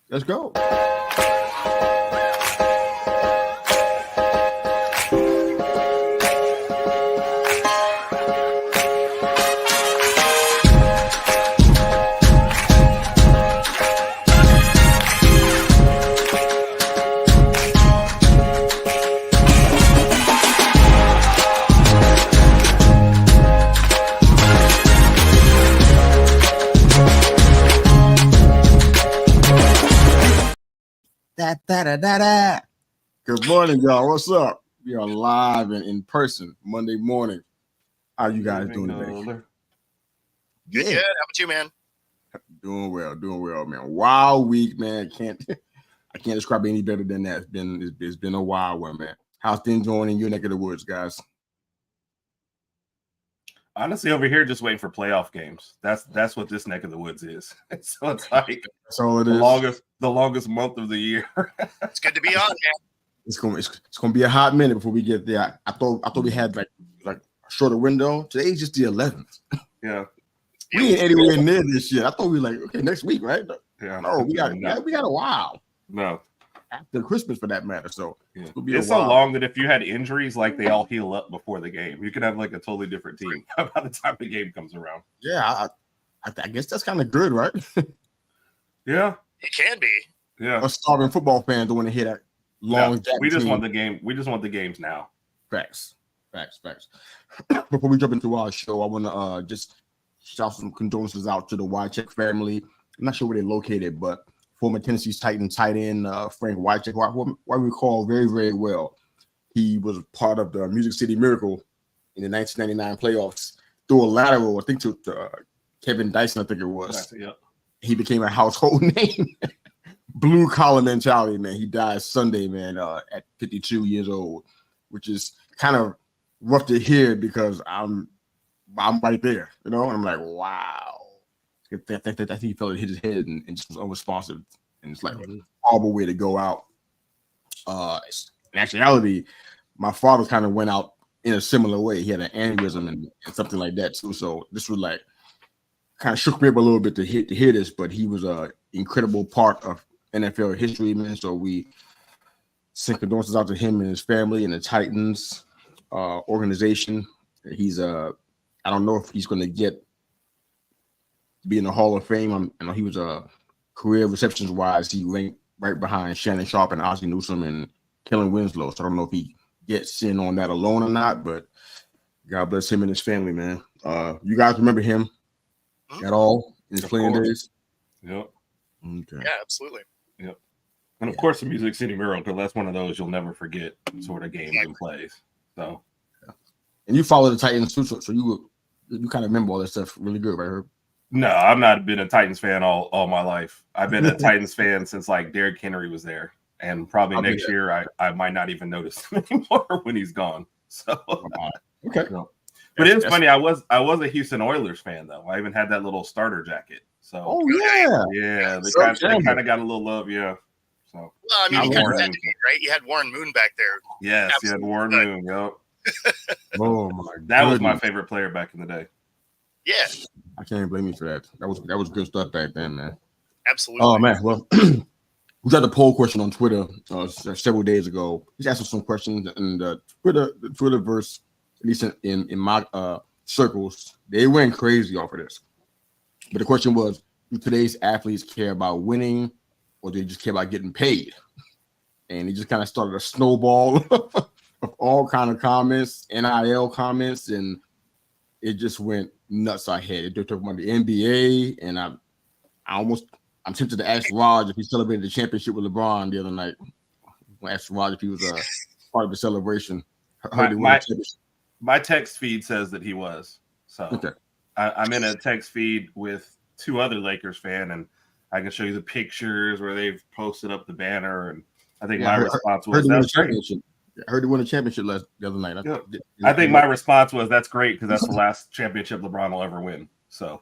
Let's go. Da. Good morning, y'all. What's up? We are live and in person Monday morning. How you guys doing today? Good. How about you, man? Doing well, man. Wild week, man. I can't describe it any better than that. It's been a wild one, man. How's things going in your neck of the woods, guys? Honestly, over here, just waiting for playoff games. That's what this neck of the woods is. So it's like the longest month of the year. It's good to be on, man. It's gonna be a hot minute before we get there. I thought we had like a shorter window. Today's just the 11th. Yeah, we ain't anywhere near this shit. I thought we were like, okay, next week, right? Yeah, no, we got a while. No, after Christmas for that matter. So yeah. It's so long that if you had injuries, like they all heal up before the game, you could have like a totally different team by the time the game comes around. Yeah, I guess that's kind of good, right? Yeah, it can be. Yeah, us starving football fans don't want to hear that long. No, we just want the game. We just want the games now. Facts. Before we jump into our show, I want to just shout some condolences out to the Wycheck family. I'm not sure where they're located, but former Tennessee Titans tight end Frank Wycheck, who I recall very, very well. He was part of the Music City Miracle in the 1999 playoffs. Threw a lateral, I think, to Kevin Dyson, I think it was. Yeah. He became a household name. Blue collar mentality, man. He died Sunday, man, at 52 years old, which is kind of rough to hear because I'm right there, you know. I'm like, wow. I think he felt it hit his head and just was unresponsive, and it's like a horrible way to go out. In actuality, my father kind of went out in a similar way. He had an aneurysm and something like that too. So this was like kind of shook me up a little bit to hear this, but he was an incredible part of NFL history, man. So we send condolences out to him and his family and the Titans organization. He's I don't know if he's going to get be in the Hall of Fame. I know he was a career receptions wise. He ranked right behind Shannon Sharp and Ozzie Newsome and Kellen Winslow. So I don't know if he gets in on that alone or not, but God bless him and his family, man. You guys remember him at all in his playing days? Yep. Okay. Yeah, absolutely. Yep. And of course, the Music City Miracle, that's one of those you'll never forget sort of games and plays. So, and you follow the Titans too, so you kind of remember all that stuff really good, right, Herb? No, I've not been a Titans fan all my life. I've been a Titans fan since like Derrick Henry was there, and probably next year I might not even notice him anymore when he's gone. So okay, but it was funny. I was a Houston Oilers fan though. I even had that little starter jacket. So yeah, they kind of got a little love, yeah. So well, I mean, you kind of had to be, right? You had Warren Moon back there. Yes, you had Warren Moon. Yep. Oh my! That was my favorite player back in the day. Yeah, I can't blame you for that. That was good stuff back then, man. Absolutely. Oh man, well, we got the poll question on Twitter several days ago. He's asking some questions, and the Twitterverse, at least in my circles, they went crazy off of this. But the question was, do today's athletes care about winning, or do they just care about getting paid? And he just kind of started a snowball of all kind of comments, NIL comments, and it just went nuts. I had they're talking about the NBA, and I'm tempted to ask Raj if he celebrated the championship with LeBron the other night. I asked Raj if he was part of the celebration. My text feed says that he was. So okay. I'm in a text feed with two other Lakers fans, and I can show you the pictures where they've posted up the banner. And I think my response was, "That's great." I heard he won a championship the other night. I think my response was, "That's great," because that's the last championship LeBron will ever win. So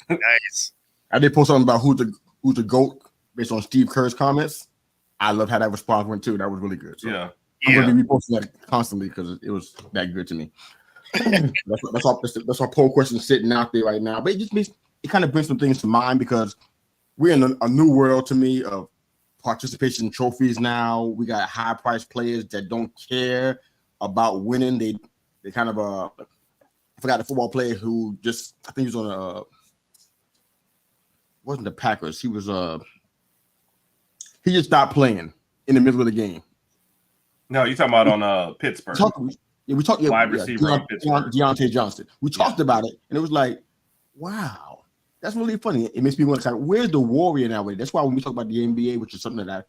nice. I did post something about who's the GOAT based on Steve Kerr's comments. I love how that response went too. That was really good. So yeah. I'm going to be reposting that constantly because it was that good to me. that's our poll question sitting out there right now. But it kind of brings some things to mind because we're in a new world to me of participation trophies now. We got high priced players that don't care about winning. They kind of I forgot the football player who just, I think he was on wasn't the Packers. He was he just stopped playing in the middle of the game. No, you're talking about on Pittsburgh. We talked wide receiver on Pittsburgh. Deontay Johnson. We talked about it, and it was like, wow, that's really funny. It makes me want to say, where's the warrior nowadays? That's why when we talk about the NBA, which is something that I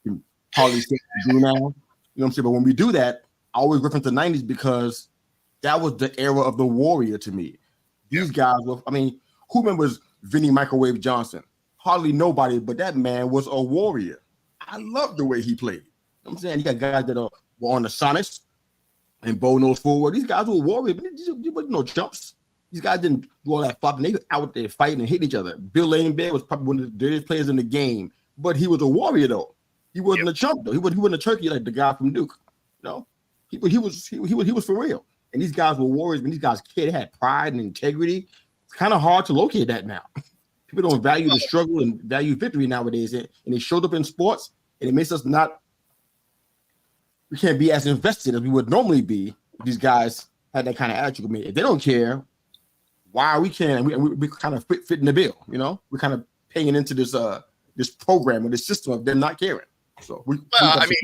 can hardly say to do now, you know what I'm saying? But when we do that, I always reference the 90s because that was the era of the warrior to me. These guys were, I mean, who remembers Vinny Microwave Johnson? Hardly nobody, but that man was a warrior. I love the way he played. You know what I'm saying? You got guys that were on the Sonics and Bo Knows Forward. These guys were warriors, but there wasn't no jumps. These guys didn't do all that flopping. They were out there fighting and hitting each other. Bill Laimbeer was probably one of the dirtiest players in the game, but he was a warrior though. He wasn't a chump though. He wasn't a turkey like the guy from Duke. You know, he was for real. And these guys were warriors. When these guys cared, they had pride and integrity. It's kind of hard to locate that now. People don't value the struggle and value victory nowadays, and they showed up in sports, and it makes us not. We can't be as invested as we would normally be if these guys had that kind of attitude. I mean, if they don't care, why we can? We kind of fit in the bill, you know. We're kind of paying into this this program or this system of them not caring. So, I mean,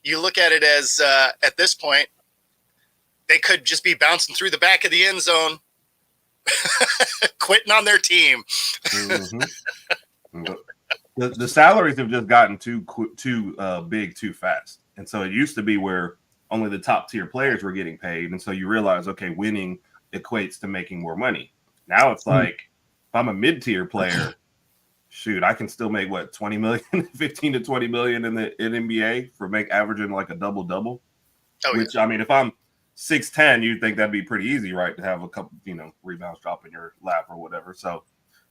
you look at it as at this point, they could just be bouncing through the back of the end zone, quitting on their team. Mm-hmm. The salaries have just gotten too big too fast. And so it used to be where only the top tier players were getting paid. And so you realize, okay, winning equates to making more money. Now it's like, if I'm a mid-tier player, shoot, I can still make what, 20 million, 15 to 20 million in NBA for averaging like a double-double. Which, I mean, if I'm 6'10", you'd think that'd be pretty easy, right? To have a couple, rebounds drop in your lap or whatever. So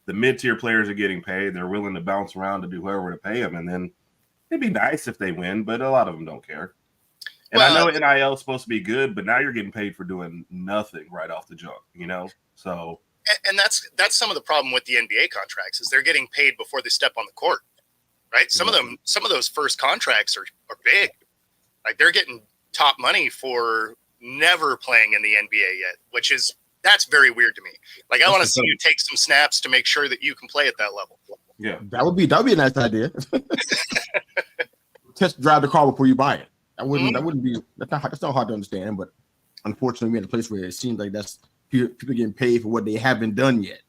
the mid-tier players are getting paid. They're willing to bounce around to do whoever to pay them. And then it'd be nice if they win, but a lot of them don't care. And I know NIL is supposed to be good, but now you're getting paid for doing nothing right off the jump, So, and that's some of the problem with the NBA contracts is they're getting paid before they step on the court, right? Some of those first contracts are big, like they're getting top money for never playing in the NBA yet, that's very weird to me. Like I want to see you take some snaps to make sure that you can play at that level. Yeah, that would be a nice idea. Test drive the car before you buy it. That's not hard to understand, but unfortunately we're in a place where it seems like that's people getting paid for what they haven't done yet.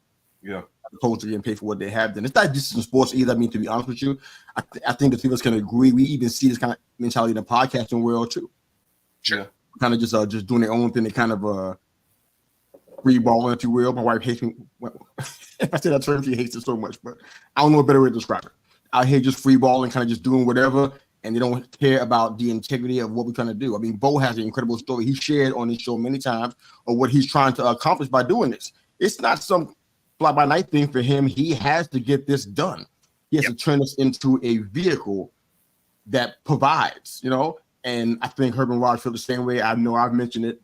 Yeah. As opposed to getting paid for what they have done. It's not just in sports either. I mean, to be honest with you, I think the people can agree. We even see this kind of mentality in the podcasting world too. Sure. Kind of just doing their own thing. They kind of free balling, if you will. My wife hates me. If I say that term, she hates it so much, but I don't know a better way to describe it. Out here just free balling, kind of just doing whatever. And they don't care about the integrity of what we're trying to do. I mean, Bo has an incredible story he shared on his show many times of what he's trying to accomplish by doing this. It's not some fly-by-night thing for him. He has to get this done. He has to turn this into a vehicle that provides, And I think Herman Rogers feels the same way. I know I've mentioned it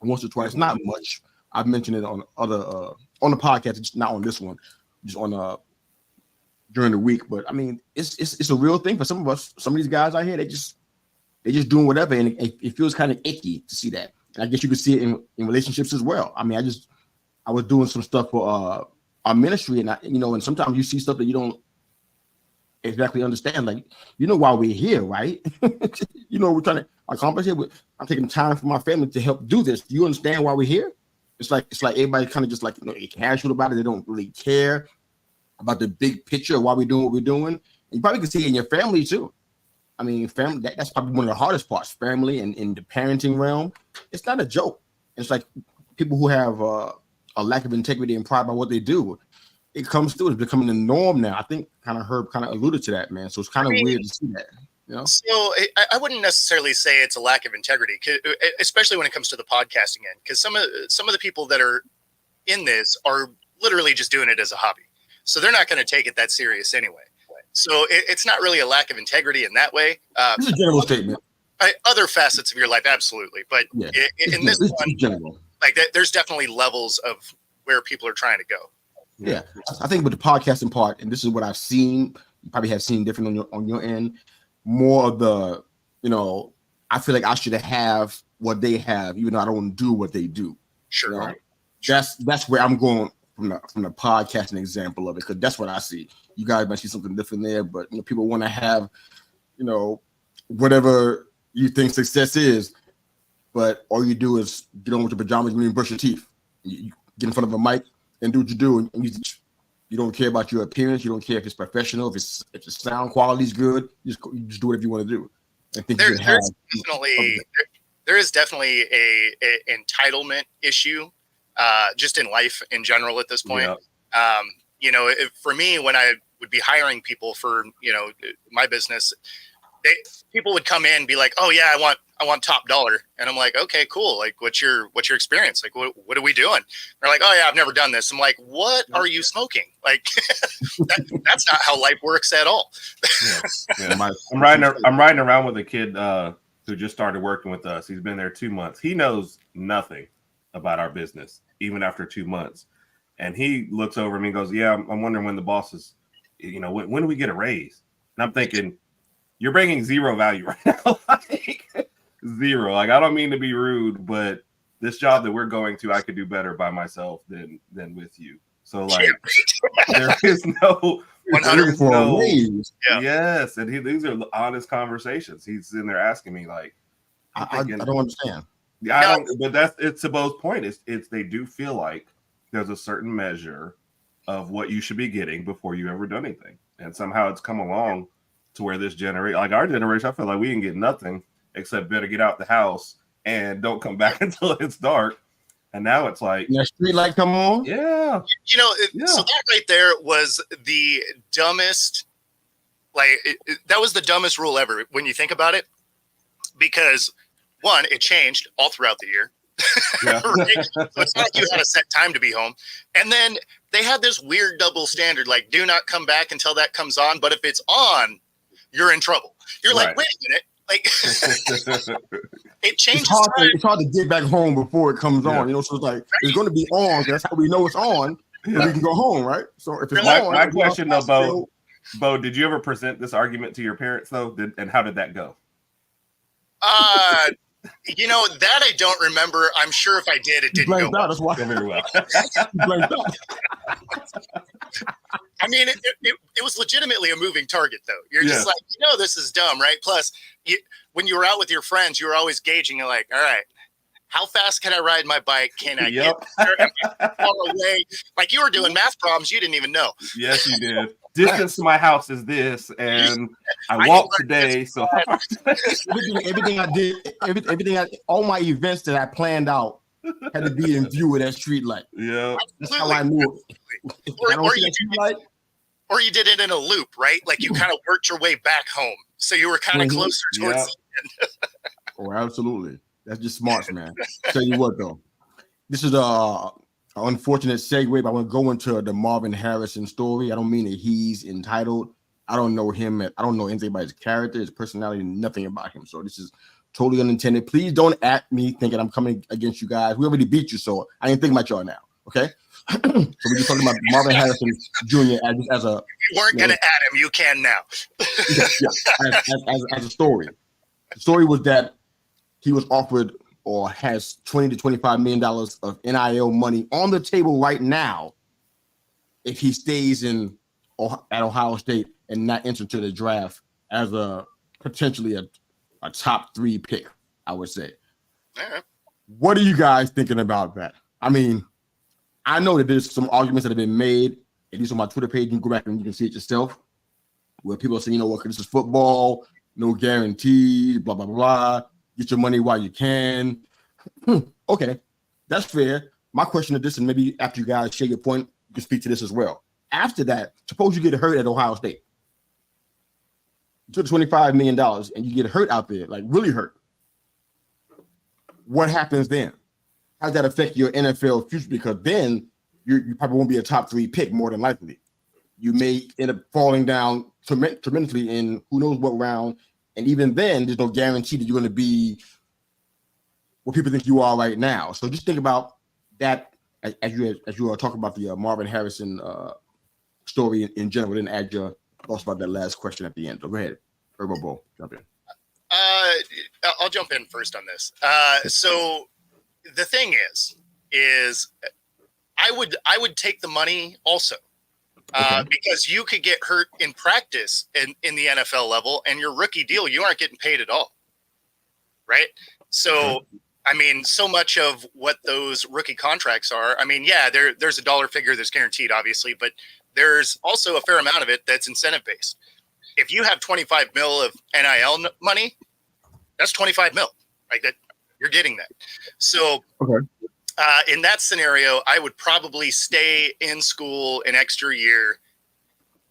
once or twice, not much. I've mentioned it on other on the podcast, just not on this one, just on during the week. But I mean, it's a real thing for some of us. Some of these guys out here, they just doing whatever, and it feels kind of icky to see that. And I guess you can see it in relationships as well. I mean, I was doing some stuff for our ministry, and and sometimes you see stuff that you don't exactly understand. Like, why we're here, right? We're trying to accomplish it. I'm taking time for my family to help do this. Do you understand why we're here? It's like everybody kind of just like casual about it. They don't really care about the big picture of why we're doing what we're doing. You probably can see it in your family too. I mean, family, that's probably one of the hardest parts, family and in the parenting realm. It's not a joke. It's like people who have a lack of integrity and pride by what they do. It comes through. It's becoming the norm now. I think Herb alluded to that, man. So it's kind of weird to see that. So I wouldn't necessarily say it's a lack of integrity, especially when it comes to the podcasting end, because some of the people that are in this are literally just doing it as a hobby. So they're not going to take it that serious anyway. So it's not really a lack of integrity in that way. It's a general statement. Other facets of your life, absolutely. But in this one, general. like there's definitely levels of where people are trying to go. Yeah. I think with the podcasting part, and this is what I've seen, you probably have seen different on your end, more of the, I feel like I should have what they have, even though I don't do what they do. Sure. You know? That's where I'm going from the podcasting example of it, because that's what I see. You guys might see something different there, but people want to have, whatever you think success is, but all you do is get on with your pajamas and brush your teeth. You get in front of a mic and do what you do, and you don't care about your appearance. You don't care if it's professional, if the sound quality is good. You just do whatever you want to do. I think there is definitely a entitlement issue, just in life in general at this point. Yeah. For me, when I would be hiring people for my business, people would come in and be like, "Oh yeah, I want top dollar," and I'm like, "Okay, cool. Like, what's your experience? Like, what are we doing?" They're like, "Oh yeah, I've never done this." I'm like, "What are you smoking? Like, that's not how life works at all." Yeah. I'm riding around with a kid who just started working with us. He's been there 2 months. He knows nothing about our business, even after 2 months. And he looks over at me and goes, "Yeah, I'm wondering when the boss is, when do we get a raise?" And I'm thinking, you're bringing zero value right now. Like, zero. Like, I don't mean to be rude, but this job that we're going to, I could do better by myself than with you. So like, there is no 100%. Yes, and these are honest conversations. He's in there asking me like, I don't understand. Yeah, I don't. But it's to Bo's point. It's they do feel like there's a certain measure of what you should be getting before you ever done anything, and somehow it's come along to where this generation, like our generation, I feel like we didn't get nothing except better get out the house and don't come back until it's dark. And now it's like, street light come on. Yeah. So that right there was the dumbest, that was the dumbest rule ever when you think about it, because one, it changed all throughout the year. Yeah. Right? So it's not like you had a set time to be home. And then they had this weird double standard, like do not come back until that comes on. But if it's on, you're in trouble. You're like, wait a minute. Like, it changes. It's hard to get back home before it comes on. So it's like, it's going to be on. That's how we know it's on. Yeah. We can go home, right? So if it's on. My question though, Bo, did you ever present this argument to your parents though? And how did that go? That I don't remember. I'm sure if I did, it didn't go well. That's why. Very well. I mean, it was legitimately a moving target, though. You're just like, this is dumb, right? Plus, when you were out with your friends, you were always gauging, all right, how fast can I ride my bike? Can I get there? Far away? Like, you were doing math problems you didn't even know. Yes, you did. Distance to my house is this, and I walked today. So everything I did, all my events that I planned out had to be in view of that street light. Yeah, that's how I knew it. Or you did it in a loop, right? Like you kind of worked your way back home, so you were kind of closer towards the end. Oh, absolutely. That's just smarts, man. Tell you what, though, this is an unfortunate segue, but I want to go into the Marvin Harrison story. I don't mean that he's entitled. I don't know him. I don't know anything about his character, his personality, nothing about him. So this is totally unintended. Please don't at me thinking I'm coming against you guys. We already beat you, so I ain't thinking about y'all now. Okay. So we're just talking about Marvin Harrison Jr. as a. You weren't going to add him. You can now. As a story. The story was that he was offered or has $20 to $25 million of NIL money on the table right now if he stays at Ohio State and not enter to the draft as potentially a top 3 pick, I would say. Right. What are you guys thinking about that? I mean, I know that there's some arguments that have been made, at least on my Twitter page. You can go back and you can see it yourself, where people are saying, this is football, no guarantees, blah, blah, blah. Get your money while you can. Okay, that's fair. My question is this, and maybe after you guys share your point, you can speak to this as well. After that, suppose you get hurt at Ohio State. You took $25 million and you get hurt out there, like really hurt. What happens then? How does that affect your NFL future? Because then you probably won't be a top 3 pick, more than likely. You may end up falling down tremendously in who knows what round. And even then, there's no guarantee that you're going to be what people think you are right now. So just think about that as you are talking about the Marvin Harrison story in general, didn't add your thoughts about that last question at the end. So go ahead, Herbal Bo, jump in. I'll jump in first on this. So the thing is I would take the money also. Because you could get hurt in practice in the NFL level, and your rookie deal, you aren't getting paid at all. Right? So, I mean, so much of what those rookie contracts are, I mean, yeah, there's a dollar figure that's guaranteed, obviously, but there's also a fair amount of it that's incentive based. If you have 25 mil of NIL money, that's 25 mil, right? That you're getting that. So, in that scenario, I would probably stay in school an extra year,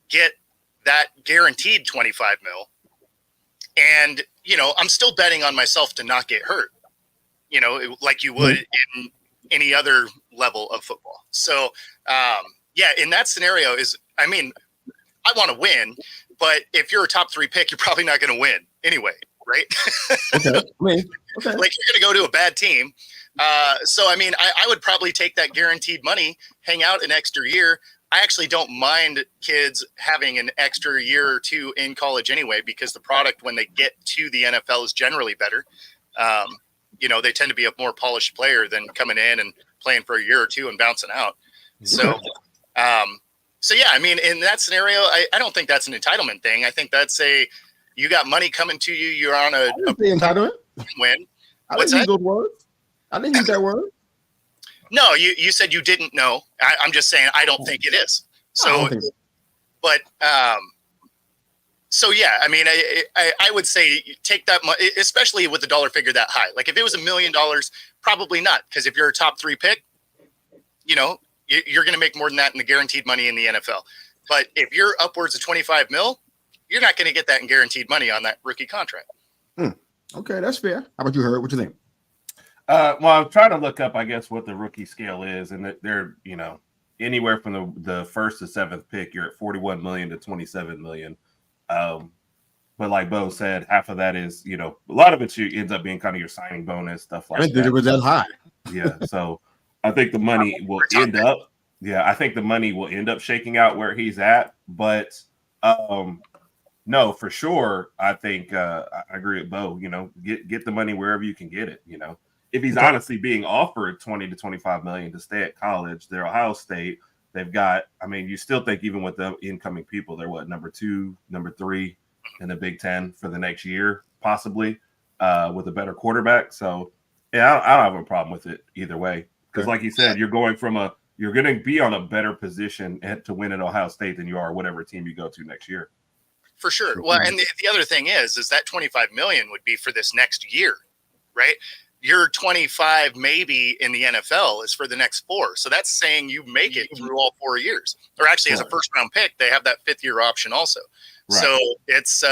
get that guaranteed 25 mil. And, I'm still betting on myself to not get hurt, like you would in any other level of football. So, in that scenario I want to win, but if you're a top 3 pick, you're probably not going to win anyway, right? Okay. Like you're going to go to a bad team. So, I would probably take that guaranteed money, hang out an extra year. I actually don't mind kids having an extra year or two in college anyway, because the product when they get to the NFL is generally better. They tend to be a more polished player than coming in and playing for a year or two and bouncing out. So, in that scenario, I don't think that's an entitlement thing. I think that's you got money coming to you. You're on a entitlement win. What's that? Those words. I didn't use that word. No, you said you didn't know. I'm just saying I don't think it is. So, but I would say take that money, especially with the dollar figure that high. Like if it was $1 million, probably not, because if you're a top 3 pick, you're going to make more than that in the guaranteed money in the NFL. But if you're upwards of 25 mil, you're not going to get that in guaranteed money on that rookie contract. Okay, that's fair. How about you, Herb? What you think? Well, I'm trying to look up, I guess, what the rookie scale is, and they're, anywhere from the first to 7th pick, you're at 41 million to 27 million. But like Bo said, half of that is, a lot of it ends up being kind of your signing bonus, stuff like that. I didn't think it was that high. Yeah, so I think the money will end up. Yeah, I think the money will end up shaking out where he's at, but no, for sure. I think I agree with Bo. Get the money wherever you can get it. If he's honestly being offered 20 to 25 million to stay at college, they're Ohio State. They've got, you still think even with the incoming people, they're number 2, number 3 in the Big Ten for the next year, possibly with a better quarterback. So, yeah, I don't have a problem with it either way. Because like you said, you're going you're going to be on a better position to win at Ohio State than you are whatever team you go to next year. For sure. Well, and the other thing is that 25 million would be for this next year, right? Your 25 maybe in the NFL is for the next 4. So that's saying you make it through all 4 years. Or actually, as a first round pick, they have that 5th year option also. Right. So it's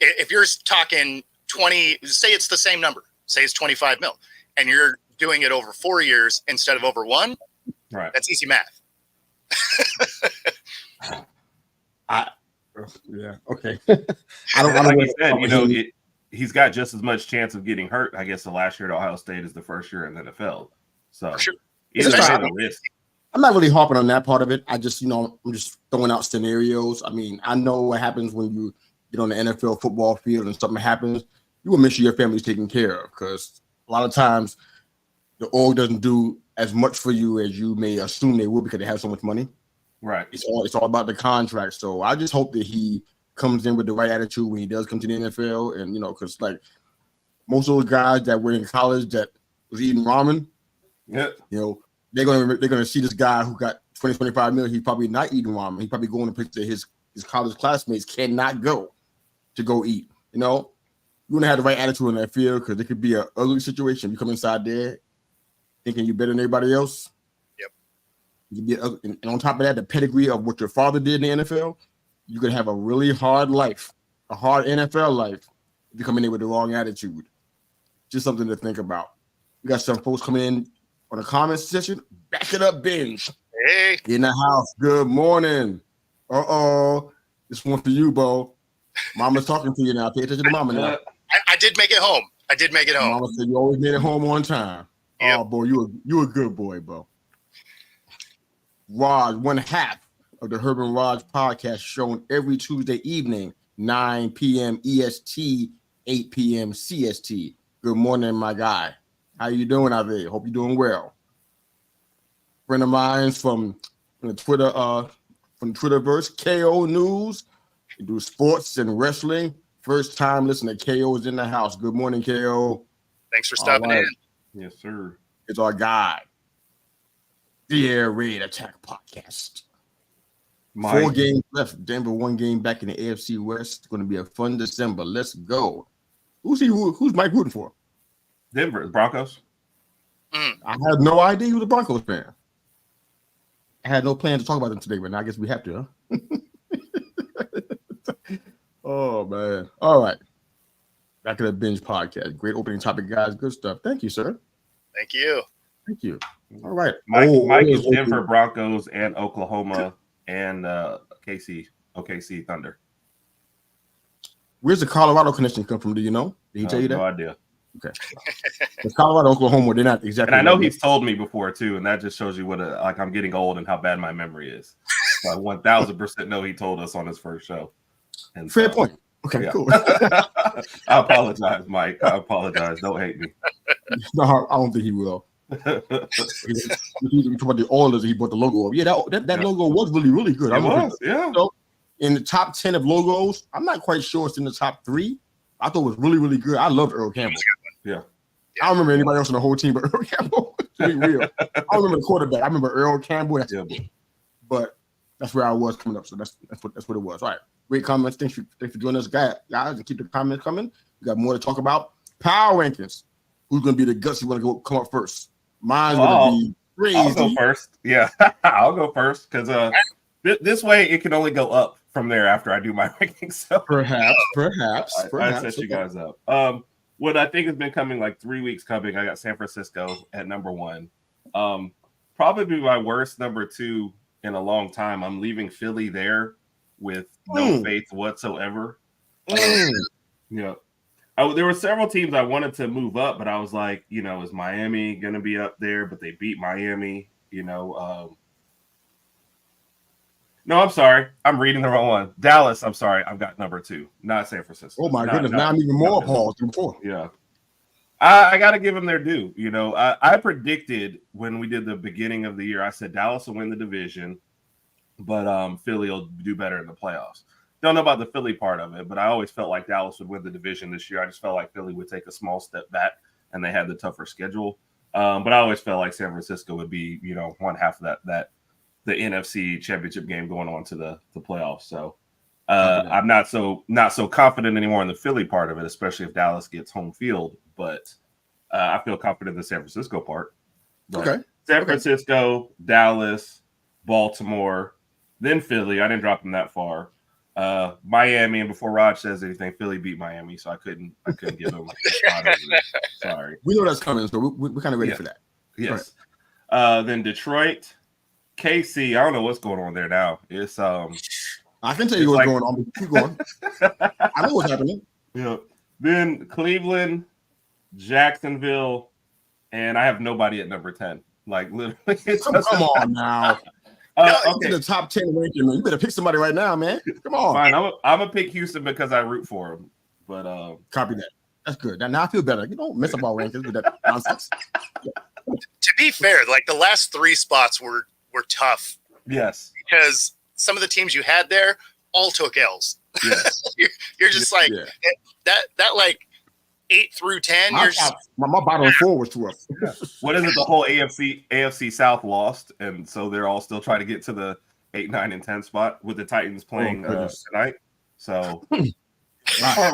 if you're talking 20, say it's the same number, say it's 25 mil, and you're doing it over 4 years instead of over 1. Right. That's easy math. Yeah. Okay. I don't like you said, he's got just as much chance of getting hurt, I guess, the last year at Ohio State is the first year in the NFL. So for sure. I'm not really harping on that part of it. I just, I'm just throwing out scenarios. I know what happens when you get on the NFL football field and something happens. You will make sure your family's taken care of, because a lot of times the org doesn't do as much for you as you may assume they will because they have so much money. Right. It's all about the contract. So I just hope that he comes in with the right attitude when he does come to the NFL. And, because like most of those guys that were in college that was eating ramen, they're gonna see this guy who got 20, 25 million. He's probably not eating ramen. He's probably going to place that his college classmates cannot go to go eat. You want to have the right attitude in that field, because it could be an ugly situation. You come inside there thinking you're better than everybody else. Yep. And on top of that, the pedigree of what your father did in the NFL, you could have a really hard life, a hard NFL life, if you come in there with the wrong attitude. Just something to think about. We got some folks coming in on the comments section. Back it up, Binge. Hey. In the house. Good morning. This one for you, Bo. Mama's talking to you now. Pay attention to Mama now. I did make it home. Mama said you always made it home on time. Yep. Oh boy, you a good boy, bro. Raj, one half of the Herb and Raj podcast, shown every Tuesday evening, 9 p.m. EST, 8 p.m. CST. Good morning, my guy. How you doing out there? Hope you're doing well. Friend of mine from the Twitterverse, KO News. You do sports and wrestling. First time listening to KO is in the house. Good morning, KO. Thanks for stopping in. Yes, sir. It's our guy. The Air Raid Attack Podcast. 4 games left. Denver 1 game back in the AFC West. It's going to be a fun December. Let's go. Who's Mike rooting for? Denver Broncos. I had no idea he was a Broncos fan. I had no plan to talk about them today, but now I guess we have to, huh? Oh, man. All right. Back to the Binge Podcast. Great opening topic, guys. Good stuff. Thank you, sir. Thank you. Thank you. All right. Mike is Denver Broncos and Oklahoma and OKC Thunder. Where's the Colorado connection come from? Do you know? Did he tell you that? No idea. Okay. The Colorado, Oklahoma, they're not exactly. And I know he's told me before too, and that just shows you what I'm getting old and how bad my memory is. So I 1000% know he told us on his first show. And fair point. Okay, yeah. cool. I apologize, Mike. I apologize. Don't hate me. No, I don't think he will. We talk about the Oilers that he bought the logo of. Yeah, that logo was really, really good. It was, yeah. So in the top 10 of logos, I'm not quite sure it's in the top 3. I thought it was really, really good. I loved Earl Campbell. Yeah. I don't remember anybody else on the whole team but Earl Campbell. To be real. I don't remember the quarterback. I remember Earl Campbell. That's it. But that's where I was coming up. So that's what it was. All right. Great comments. Thanks for joining us, guys. And keep the comments coming. We got more to talk about. Power rankings. Who's going to be the guts you want to come up first? Mine's going to be crazy. I'll go first. Yeah, I'll go first because this way it can only go up from there after I do my rankings. So perhaps. I set you guys up. What I think has been coming like 3 weeks coming, I got San Francisco at number 1. Probably my worst number 2 in a long time. I'm leaving Philly there with no faith whatsoever. Yeah. There were several teams I wanted to move up, but I was like, is Miami going to be up there? But they beat Miami, No, I'm sorry. I'm reading the wrong one. Dallas, I'm sorry. I've got number 2, not San Francisco. Oh, my goodness. Now I'm even more appalled than before. Yeah. I got to give them their due. I predicted when we did the beginning of the year, I said Dallas will win the division, but Philly will do better in the playoffs. Don't know about the Philly part of it, but I always felt like Dallas would win the division this year. I just felt like Philly would take a small step back, and they had the tougher schedule. But I always felt like San Francisco would be, one half of that the NFC Championship game going on to the playoffs. So I'm not so confident anymore in the Philly part of it, especially if Dallas gets home field. But I feel confident in the San Francisco part. But okay. San Francisco, Dallas, Baltimore, then Philly. I didn't drop them that far. Miami, and before Raj says anything, Philly beat Miami, so I couldn't give them a spot over there. Sorry. We know that's coming, so we're kind of ready for that. Yes. Right. Then Detroit, KC. I don't know what's going on there now. It's I can tell you what's going on, but keep going. I know what's happening. Yeah. Then Cleveland, Jacksonville, and I have nobody at number 10. Like literally, come on now. Okay. The top 10 ranking, man. You better pick somebody right now, man. Come on. Fine. I'm gonna pick Houston because I root for them. But copy that. That's good. Now I feel better. You don't mess up our rankings with that nonsense. To be fair, like the last 3 spots were tough. Yes. Because some of the teams you had there all took L's. Yes. you're just like that like 8 through 10. My bottom 4 was too rough. What is it? The whole AFC South lost, and so they're all still trying to get to the 8, 9, and 10 spot with the Titans playing tonight. So I'm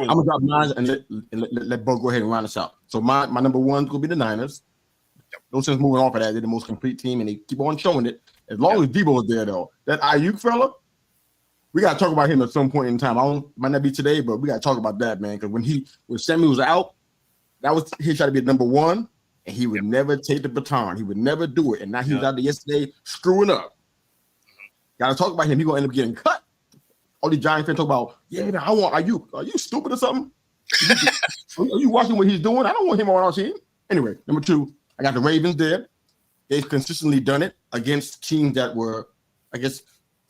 gonna drop mine and let Bo go ahead and round us out. So my number 1 is gonna be the Niners. No sense moving off of that. They're the most complete team, and they keep on showing it. As long as Debo is there, though, that Ayuk fella, we gotta talk about him at some point in time. Might not be today, but we gotta talk about that, man. Because when Sammy was out, that was he tried to be number 1, and he would never take the baton. He would never do it. And now he was out there yesterday screwing up. Gotta talk about him. He's gonna end up getting cut. All these Giant fans talk about, man, I want Ayuk. Are you stupid or something? Are you watching what he's doing? I don't want him on our team. Anyway, number 2, I got the Ravens there. They've consistently done it against teams that were, I guess,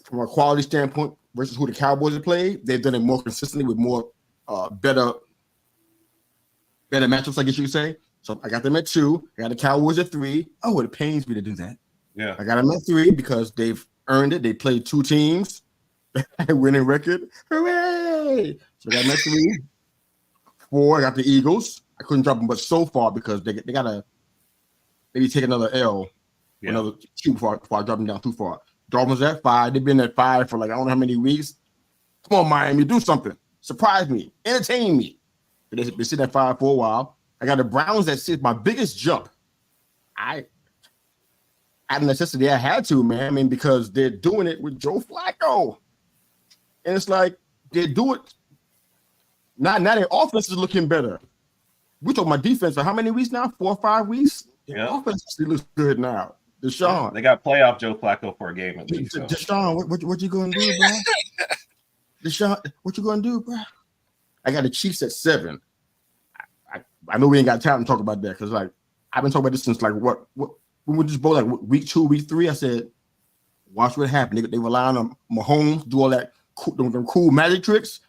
from a quality standpoint versus who the Cowboys have played. They've done it more consistently with more better matchups, I guess you could say. So I got them at 2. I got the Cowboys at 3. Oh, it pains me to do that. Yeah. I got them at 3 because they've earned it. They played 2 teams, winning record. Hooray! So I got them at 3. 4, I got the Eagles. I couldn't drop them, but so far because they got to maybe take another L, another 2 before I drop them down too far. Dolphins at 5. They've been at 5 for like I don't know how many weeks. Come on, Miami, do something. Surprise me. Entertain me. They've been sitting at 5 for a while. I got the Browns at 6. My biggest jump. Out of necessity, I had to, man. I mean, because they're doing it with Joe Flacco. And it's like they do it. Now their offense is looking better. We talking about defense for how many weeks now? 4 or 5 weeks? Their offense actually looks good now. Deshaun. They got playoff Joe Flacco for a game at least. So. Deshaun, what you gonna do, bro? Deshaun, what you gonna do, bro? I got the Chiefs at 7. I know we ain't got time to talk about that because like I've been talking about this since like what we were just both like week 2, week 3. I said, watch what happened. They rely on Mahomes, do all that them cool magic tricks.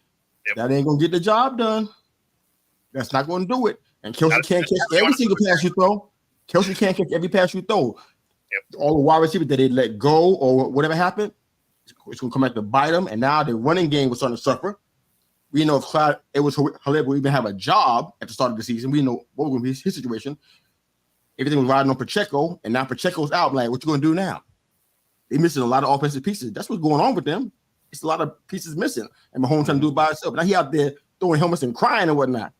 Yep. That ain't gonna get the job done. That's not gonna do it. And Kelsey can't catch every single pass you throw. Kelsey can't catch every pass you throw. Yep. All the wide receivers that they let go or whatever happened, it's gonna come back to bite them. And now their running game was starting to suffer. We know if Clyde Edwards-Helaire will even have a job at the start of the season. We know what was going to be his situation. Everything was riding on Pacheco, and now Pacheco's out. Like, what you going to do now? They're missing a lot of offensive pieces. That's what's going on with them. It's a lot of pieces missing, and Mahomes trying to do it by himself. Now he out there throwing helmets and crying and whatnot.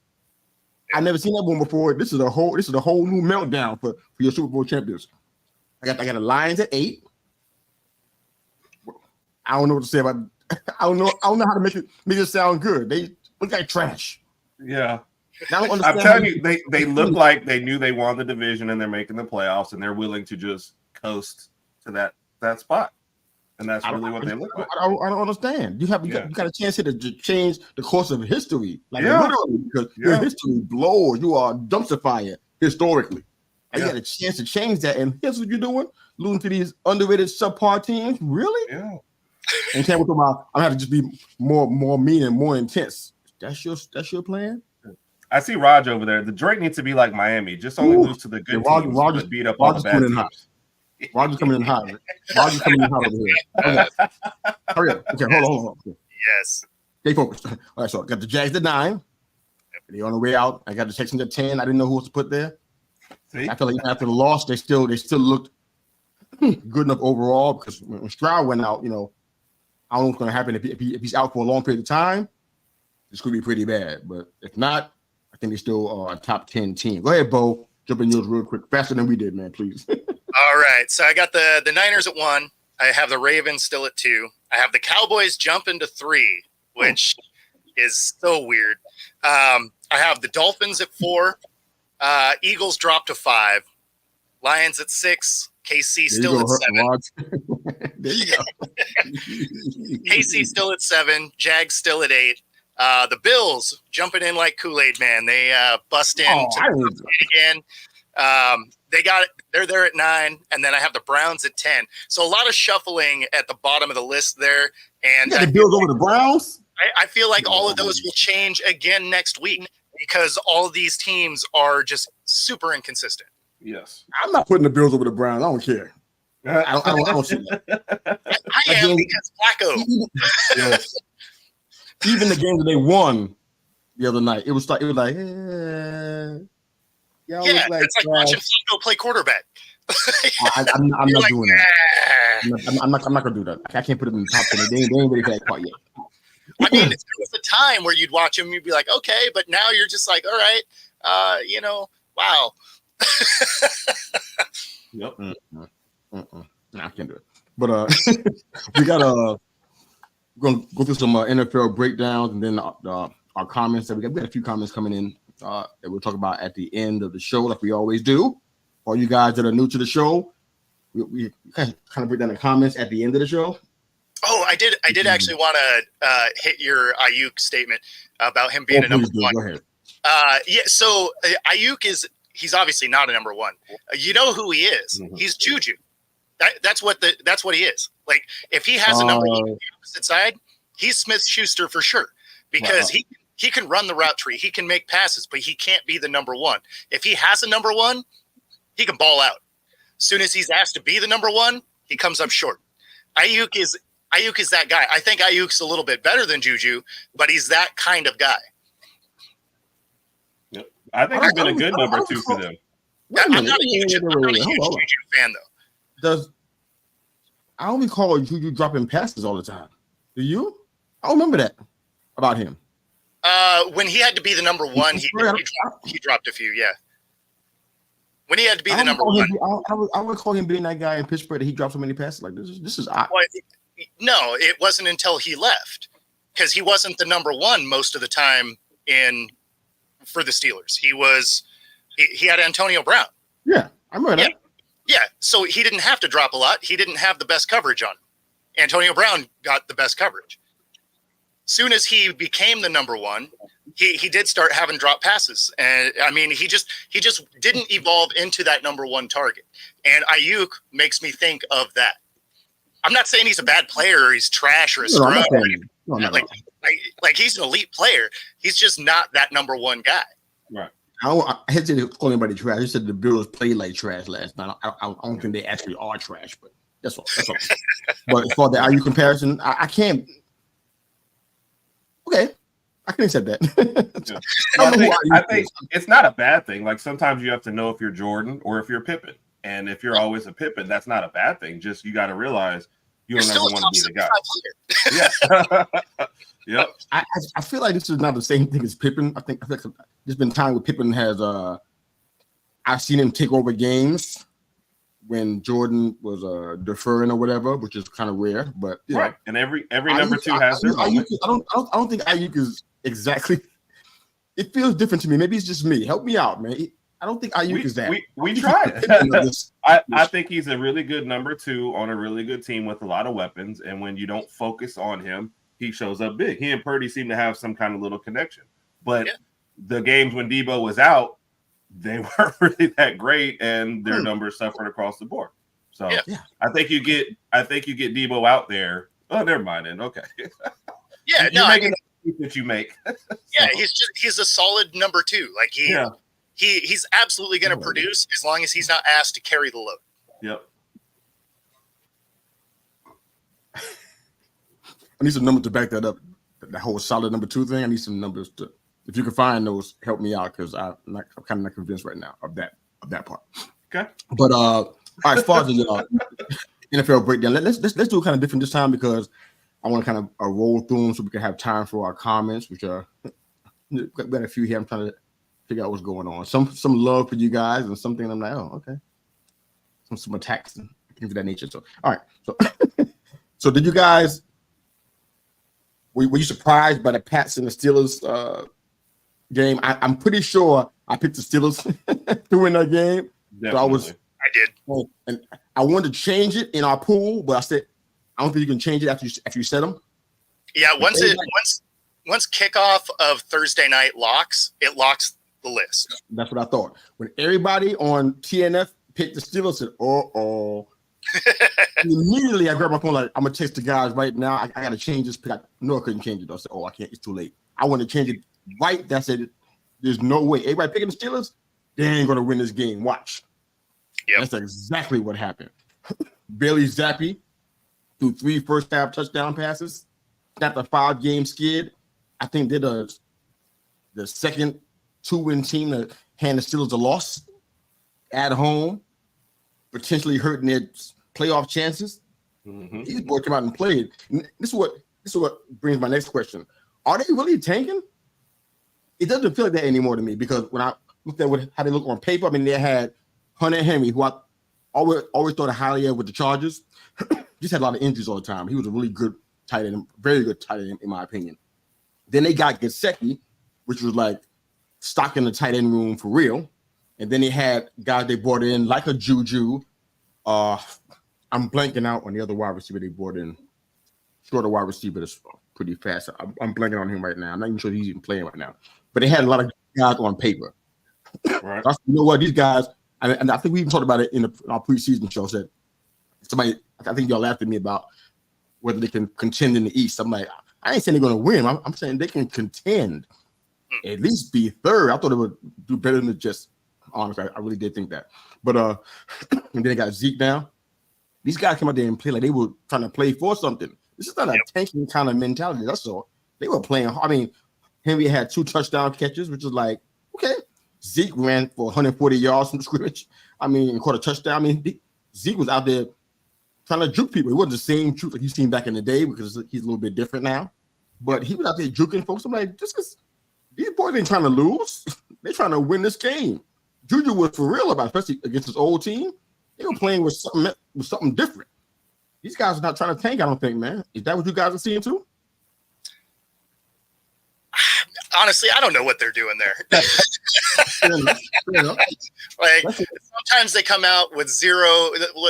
I've never seen that one before. This is a whole new meltdown for your Super Bowl champions. I got the Lions at 8. I don't know what to say about. I don't know how to make it sound good. They look like trash. Yeah. I'm telling you, they look like they knew they won the division and they're making the playoffs and they're willing to just coast to that spot. And that's really what they look like. I don't understand. You got a chance here to change the course of history. Like literally, because your history blows. You are dumpster fire historically. And you got a chance to change that. And here's what you're doing: losing to these underrated subpar teams. Really? Yeah. And can't talk about. I'm gonna have to just be more mean and more intense. That's your plan. I see Raj over there. The Drake needs to be like Miami. Just only lose to the good teams. Rogers beat up all the bad teams. Rogers coming in hot. Rogers coming in hot over here. Okay. Hurry up. Okay, hold on. Okay. Yes. Stay focused. All right, so I got the Jags at 9. They're on the way out. I got the Texans at 10. I didn't know who else to put there. See? I feel like after the loss, they still looked good enough overall because when Stroud went out, I don't know what's going to happen if he's out for a long period of time. This could be pretty bad, but if not, I think they're still a top 10 team. Go ahead, Bo. Jump in yours real quick, faster than we did, man. Please. All right, so I got the Niners at 1. I have the Ravens still at 2. I have the Cowboys jumping to 3, which is so weird. I have the Dolphins at 4. Eagles drop to 5. Lions at 6. KC still at 7. There you go. KC still at 7. Jags still at 8. The Bills jumping in like Kool-Aid Man. They bust in again. They got it. They're there at 9, and then I have the Browns at 10. So a lot of shuffling at the bottom of the list there. And the Bills over the Browns. I feel like all of those will change again next week because all of these teams are just super inconsistent. Yes, I'm not putting the Bills over the Browns. I don't care. I don't see that. I am because Flacco. Yes. Even the game that they won the other night, it was like, it's like watching Flacco play quarterback. I'm not doing that. I'm not gonna do that. I can't put it in the top 10. They ain't ready for that part yet. I mean, there was a time where you'd watch him, you'd be like, okay, but now you're just like, all right, wow. Yep. No, I can't do it. But we got we're gonna go through some NFL breakdowns and then our comments. We got a few comments coming in that we'll talk about at the end of the show, like we always do. All you guys that are new to the show, we kind of break down the comments at the end of the show. Oh, I did actually want to hit your Ayuk statement about him being a number 1. Go ahead. So Ayuk he's obviously not a number one. You know who he is? Mhm. He's Juju. That's what he is. Like if he has a number one on the opposite side, he's Smith-Schuster for sure because he can run the route tree, he can make passes, but he can't be the number one. If he has a number one, he can ball out. As soon as he's asked to be the number one, he comes up short. Ayuk is that guy. I think Ayuk's a little bit better than Juju, but he's that kind of guy. Yep. I think he's been a good number two for them. I'm not a huge Juju fan, though. I don't recall Juju dropping passes all the time. Do you? I don't remember that about him. When he had to be the number one, he dropped a few, yeah. When he had to be the number one. I would call him being that guy in Pittsburgh that he dropped so many passes. Like, this is odd. Well, no, it wasn't until he left because he wasn't the number one most of the time for the Steelers. He had Antonio Brown. Yeah, I remember that. Yeah, so he didn't have to drop a lot. He didn't have the best coverage on him. Antonio Brown got the best coverage. Soon as he became the number one, he did start having drop passes. And I mean, he just didn't evolve into that number one target. And Ayuk makes me think of that. I'm not saying he's a bad player or he's trash or a scrub. Like he's an elite player. He's just not that number one guy. Right. I hesitate to call anybody trash. You said the Bills played like trash last night. I don't think they actually are trash, but that's all. But for the Ayuk comparison, I can't. Okay, I can accept that. I think it's not a bad thing. Like sometimes you have to know if you're Jordan or if you're Pippen, and if you're always a Pippen, that's not a bad thing. Just you got to realize you don't ever want to be the guy. Yeah. Yep. I feel like this is not the same thing as Pippen. I feel like there's been time where Pippen has I've seen him take over games when Jordan was deferring or whatever, which is kind of rare. But right, and every number two has their moment. I don't think Ayuk is exactly. It feels different to me. Maybe it's just me. Help me out, man. I don't think Ayuk is that. We tried. I think he's a really good number two on a really good team with a lot of weapons. And when you don't focus on him, he shows up big. He and Purdy seem to have some kind of little connection. But the games when Debo was out, they weren't really that great, and their numbers suffered across the board. So I think you get Debo out there. Oh, never mind. Then okay. Yeah, that you make. Yeah, he's a solid number two. Like he's absolutely going to produce as long as he's not asked to carry the load. Yep. I need some numbers to back that up. That whole solid number two thing. I need some numbers to. If you can find those, help me out because I'm kind of not convinced right now of that part. Okay. But all right, as far as the NFL breakdown, let's do it kind of different this time because I want to kind of roll through them so we can have time for our comments, which are we got a few here. I'm trying to figure out what's going on. Some love for you guys and something I'm like, oh, okay. Some attacks and things of that nature. So all right. So did you guys? Were you surprised by the Pats and the Steelers game? I'm pretty sure I picked the Steelers to win that game. Definitely. So I did. And I wanted to change it in our pool, but I said I don't think you can change it after you set them. Yeah, once kickoff of Thursday night locks, it locks the list. That's what I thought. When everybody on TNF picked the Steelers, I said, immediately I grabbed my phone like I'm gonna text the guys right now. I gotta change this pick. I couldn't change it. I said, I can't. It's too late. I want to change it right. That's it. There's no way. Everybody picking the Steelers, they ain't gonna win this game. Watch. Yep. That's exactly what happened. Bailey Zappi threw 3 first-half touchdown passes. Snapped a 5-game skid. I think they're the second 2-win team to hand the Steelers a loss at home, potentially hurting their playoff chances. Mm-hmm. These boys came out and played. And this is what brings my next question. Are they really tanking? It doesn't feel like that anymore to me because when I looked at how they look on paper, I mean, they had Hunter Henry, who I always thought highly of with the Chargers. Just had a lot of injuries all the time. He was a really good tight end, very good tight end in my opinion. Then they got Gesicki, which was like stock in the tight end room for real. And then they had guys they brought in like a Juju. I'm blanking out on the other wide receiver they brought in. Shorter wide receiver that's pretty fast. I'm blanking on him right now. I'm not even sure he's even playing right now. But they had a lot of guys on paper. Right. You know what? These guys, and I think we even talked about it in our preseason show. Said somebody, I think y'all laughed at me about whether they can contend in the East. I'm like, I ain't saying they're going to win. I'm saying they can contend, at least be third. I thought it would do better than just. Honestly, I really did think that. But and then they got Zeke now. These guys came out there and played like they were trying to play for something. This is not a tanking kind of mentality. That's all. They were playing. I mean, Henry had 2 touchdown catches, which is like, okay. Zeke ran for 140 yards from the scrimmage. I mean, caught a touchdown. I mean, Zeke was out there trying to juke people. It wasn't the same juke like you've seen back in the day because he's a little bit different now. But he was out there juking folks. I'm like, these boys ain't trying to lose. They're trying to win this game. Juju was for real about it, especially against his old team. They were playing with something different. These guys are not trying to tank, I don't think, man. Is that what you guys are seeing too? Honestly, I don't know what they're doing there. Fair enough. Like sometimes they come out with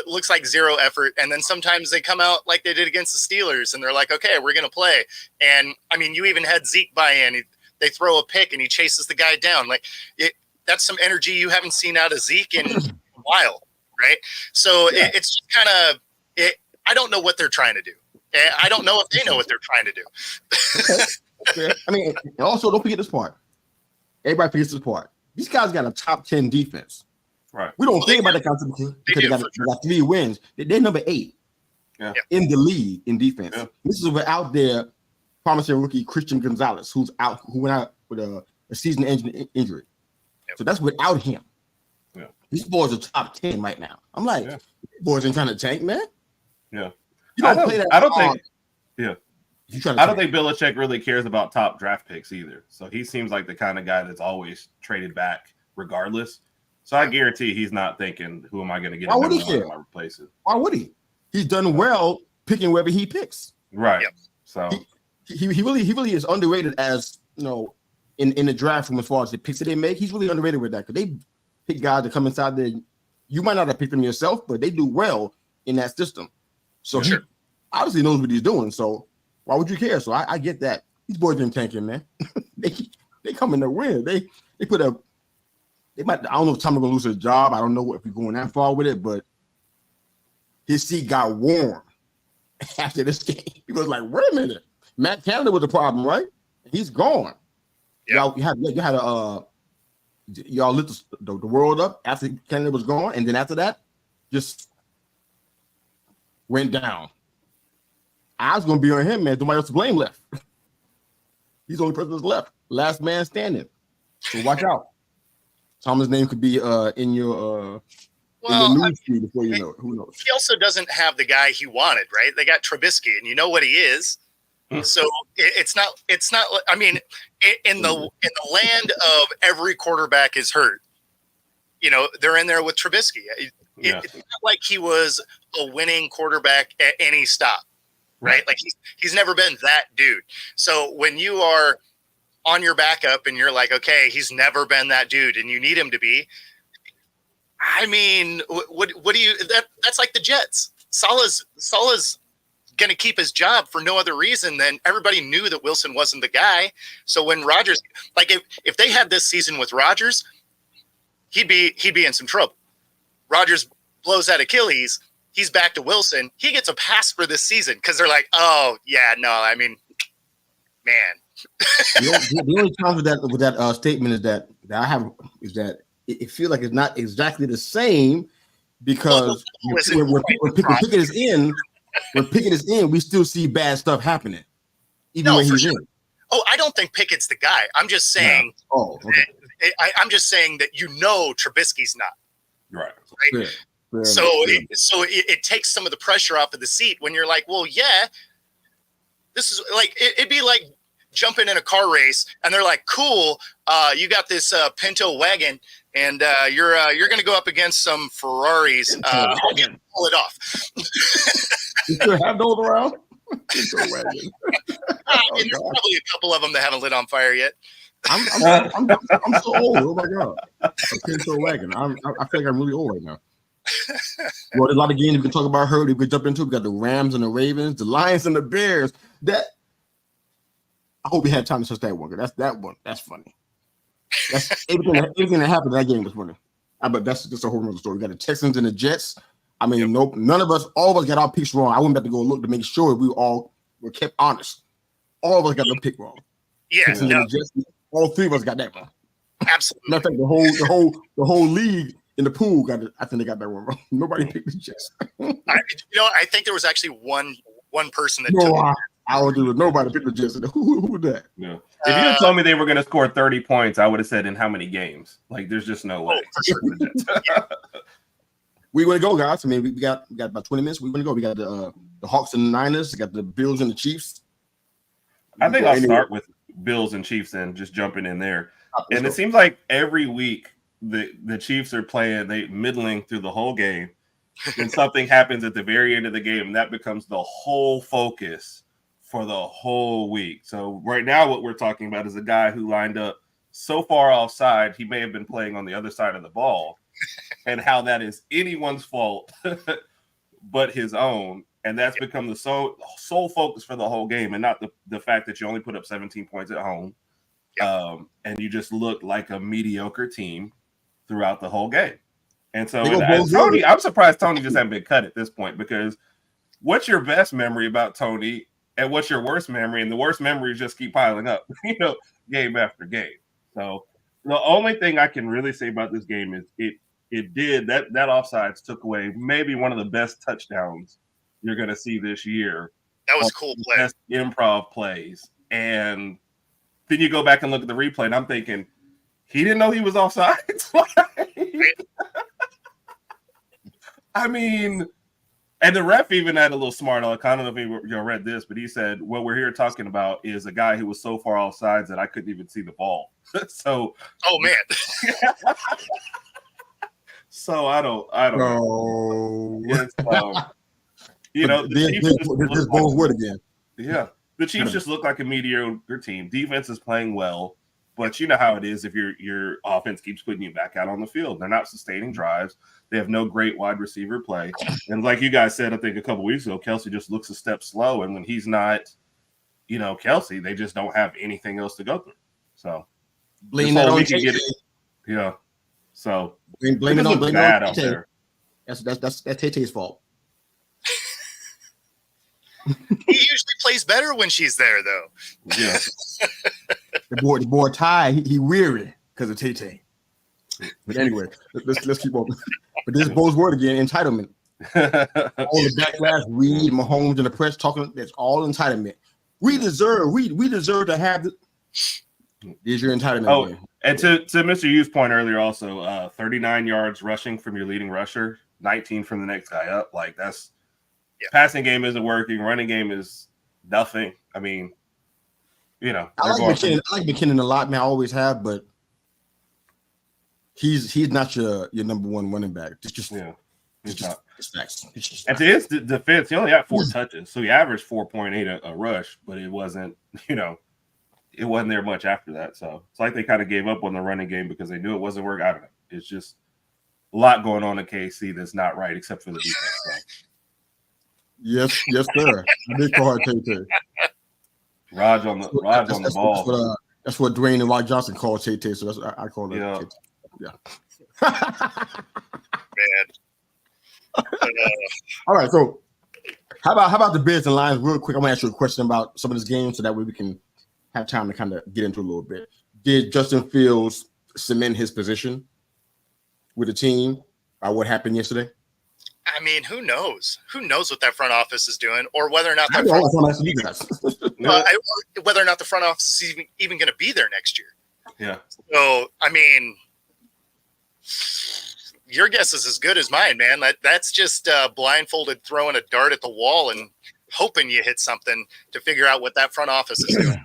looks like zero effort, and then sometimes they come out like they did against the Steelers, and they're like, "Okay, we're gonna play." And I mean, you even had Zeke buy in. They throw a pick, and he chases the guy down. Like that's some energy you haven't seen out of Zeke in a while, right? So it's just kind of. I don't know what they're trying to do. I don't know if they know what they're trying to do. Okay. I mean, and also don't forget this part. Everybody forgets this part. These guys got a top 10 defense. Right. We don't think about that because they got 3 wins. They're number 8 in the league in defense. Yeah. This is without their promising rookie Christian Gonzalez, who went out with a season-ending injury. Yep. So that's without him. Yeah. These boys are top 10 right now. I'm like, boys ain't trying to tank, man. Yeah. You don't play that. I don't think. Yeah. I don't think Belichick really cares about top draft picks either. So he seems like the kind of guy that's always traded back regardless. So I guarantee he's not thinking, who am I going to get? Why would he care? Replace it? Why would he? He's done well picking wherever he picks. Right. Yep. So he really is underrated as, you know, in the draft from as far as the picks that they make. He's really underrated with that because they pick guys that come inside there. You might not have picked them yourself, but they do well in that system. So he obviously knows what he's doing. So why would you care? So I get that. These boys been tanking, man. they coming to win. They might. I don't know if Tom's gonna lose his job. I don't know if we're going that far with it, but his seat got warm after this game. He was like, "Wait a minute, Matt Canada was the problem, right? He's gone." Yeah. Y'all lit the world up after Canada was gone, and then after that, just went down. I was going to be on him, man. Nobody else to blame left. He's the only person that's left. Last man standing. So watch out. Tom's name could be in your news feed before you know it. Who knows? He also doesn't have the guy he wanted, right? They got Trubisky, and you know what he is. So it's not. I mean, in the land of every quarterback is hurt. You know, they're in there with Trubisky. It's not like he was a winning quarterback at any stop. Right? Like he's never been that dude. So when you are on your backup and you're like, okay, he's never been that dude and you need him to be, I mean, what do you, that's like the Jets. Salah's going to keep his job for no other reason than everybody knew that Wilson wasn't the guy. So when Rodgers, like if they had this season with Rodgers, he'd be in some trouble. Rodgers blows that Achilles. He's back to Wilson. He gets a pass for this season because they're like, oh yeah, no, I mean, man. The only challenge with that statement is that I have is that it feels like it's not exactly the same because when Pickett is in, we still see bad stuff happening, even when he's in. Oh, I don't think Pickett's the guy. I'm just saying. No. Oh, okay. I'm just saying that Trubisky's not right. Yeah. So it takes some of the pressure off of the seat when you're like, well, yeah, this is like it'd be like jumping in a car race and they're like, cool, you got this Pinto wagon and you're going to go up against some Ferraris. Pull it off. You still have those around? Pinto wagon. There's probably a couple of them that haven't lit on fire yet. I'm so old. Oh my god, a Pinto wagon. I feel like I'm really old right now. Well, there's a lot of games we can talk about. We could jump into. We got the Rams and the Ravens, the Lions and the Bears. That I hope we had time to touch that one. That's funny. That's everything that happened in that game was winning. But that's just a whole other story. We got the Texans and the Jets. I mean, nope, none of us, all of us got our picks wrong. I went back to go look to make sure we all were kept honest. All of us got the pick wrong. Yeah, Texans and the Jets, all three of us got that wrong. absolutely. Matter of fact, the whole league in the pool got it. I think they got that one wrong. Nobody picked the Jets. I think there was actually one person that took No, it. I don't do it. Nobody picked the Jets. Who was that? Yeah. If you had told me they were going to score 30 points, I would have said in how many games? Like, there's just no way. For sure. We want to go, guys. I mean, we got about 20 minutes. We want to go. We got the Hawks and the Niners. We got the Bills and the Chiefs. I think I'll start with Bills and Chiefs and just jumping in there. And it seems like every week the Chiefs are playing, they middling through the whole game. And something happens at the very end of the game, and that becomes the whole focus for the whole week. So right now what we're talking about is a guy who lined up so far offside, he may have been playing on the other side of the ball, and how that is anyone's fault but his own. And that's become the sole focus for the whole game, and not the fact that you only put up 17 points at home. And you just look like a mediocre team throughout the whole game. And so Tony, I'm surprised Tony just hasn't been cut at this point, because what's your best memory about Tony and what's your worst memory? And the worst memories just keep piling up, game after game. So the only thing I can really say about this game is it did that offsides took away maybe one of the best touchdowns you're going to see this year. That was cool play. Best improv plays. And then you go back and look at the replay, and I'm thinking, he didn't know he was offside. I mean, and the ref even had a little smart aleck. I don't know if you read this, but he said, what we're here talking about is a guy who was so far offsides that I couldn't even see the ball. So, oh man. So I don't know. It's, this both word again. Yeah, the Chiefs just look like a mediocre team. Defense is playing well, but you know how it is if your offense keeps putting you back out on the field. They're not sustaining drives. They have no great wide receiver play. And like you guys said, I think a couple weeks ago, Kelsey just looks a step slow. And when he's not, Kelsey, they just don't have anything else to go through. So blame that on Tay. Yeah. So blame it on out there. That's Tay-Tay's fault. He usually plays better when she's there, though. Yeah. the boy Ty, he weary because of Tay-Tay. But anyway, let's keep on. But this Bo's word again, entitlement. All the backlash, Reed, Mahomes, and the press talking, that's all entitlement. We deserve to have the. Is your entitlement? Oh, again. And to Mr. Yu's point earlier, also 39 yards rushing from your leading rusher, 19 from the next guy up. Like that's passing game isn't working, running game is nothing. I mean, I like McKinnon a lot, man. I always have, but he's not your number one running back. He's not. And to his defense, he only had 4 touches, so he averaged 4.8 a rush, but it wasn't, it wasn't there much after that. So it's like they kind of gave up on the running game because they knew it wasn't working. I don't know. It's just a lot going on in KC that's not right, except for the defense. So. Yes, sir. I did call her Tay-Tay. Raj on the ball. That's what Dwayne and Rod Johnson called Tay-Tay. So that's I call her. Yeah. Yeah. Man. All right. So how about the Bears and Lions? Real quick, I'm gonna ask you a question about some of this game, so that way we can have time to kind of get into a little bit. Did Justin Fields cement his position with the team by what happened yesterday? I mean, who knows? Who knows what that front office is doing, or whether or not whether or not the front office is even going to be there next year. Yeah. So, I mean, your guess is as good as mine, man. That's just blindfolded throwing a dart at the wall and hoping you hit something to figure out what that front office is doing.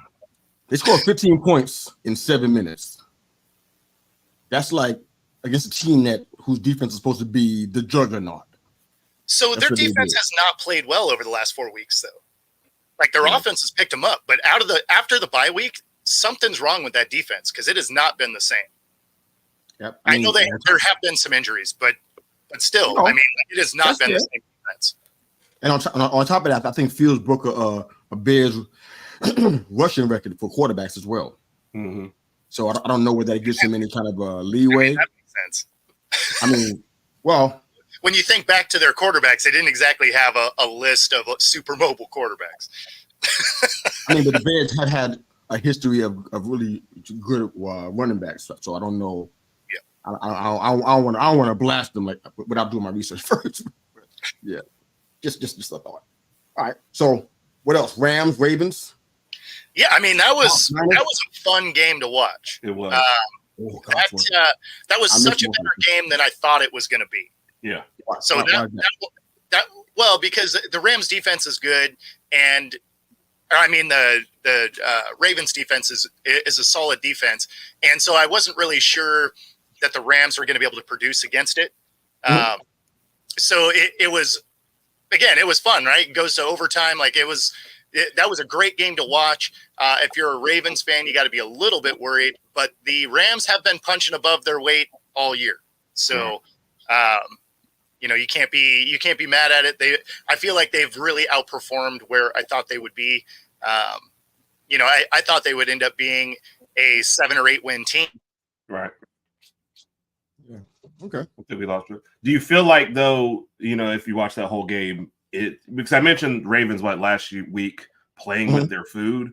They scored 15 points in 7 minutes. That's like against a team whose defense is supposed to be the juggernaut. So their defense has not played well over the last 4 weeks, though. Like their offense has picked them up, but after the bye week, something's wrong with that defense because it has not been the same. Yep. I know there have been some injuries, but still, I mean, it has not been the same defense. And on top of that, I think Fields broke a Bears rushing record for quarterbacks as well. Mm-hmm. So I don't know whether that gives him any kind of leeway. That makes sense. I mean, well, when you think back to their quarterbacks, they didn't exactly have a list of super mobile quarterbacks. I mean, but the Bears have had a history of really good running backs, so I don't know. Yeah, I don't want to blast them like without doing my research first. Yeah, just a thought. All right. So what else? Rams, Ravens. Yeah, I mean that was a fun game to watch. It was. That was such a better game than I thought it was going to be. Yeah. So that well, because the Rams defense is good, and I mean the Ravens defense is a solid defense, and so I wasn't really sure that the Rams were going to be able to produce against it. Mm-hmm. So it was, again, it was fun, right? It goes to overtime. Like that was a great game to watch. If you're a Ravens fan, you got to be a little bit worried, but the Rams have been punching above their weight all year. So, you can't be mad at it. I feel like they've really outperformed where I thought they would be. I thought they would end up being a 7 or 8 win team. Right. Yeah. Okay. We lost it. Do you feel like though, if you watch that whole game, because I mentioned Ravens last week playing with their food.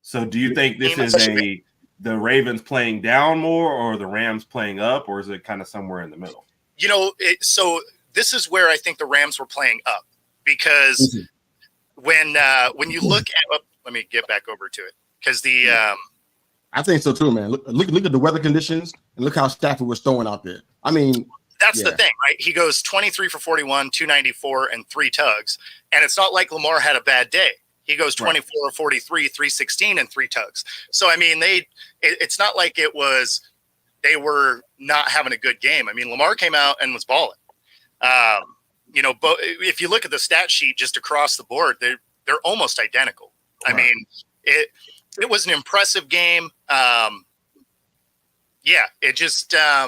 So do you think this is the Ravens playing down more or the Rams playing up, or is it kind of somewhere in the middle? So this is where I think the Rams were playing up, because when you look at let me get back over to it, because I think so too, man. Look at the weather conditions and look how Stafford was throwing out there. I mean, that's the thing, right? He goes 23 for 41, 294, and 3 tugs. And it's not like Lamar had a bad day. He goes 24 for 43, 316, and 3 tugs. So, I mean, it's not like they were not having a good game. I mean, Lamar came out and was balling. But if you look at the stat sheet just across the board, they're almost identical. Right. I mean, it was an impressive game. It just I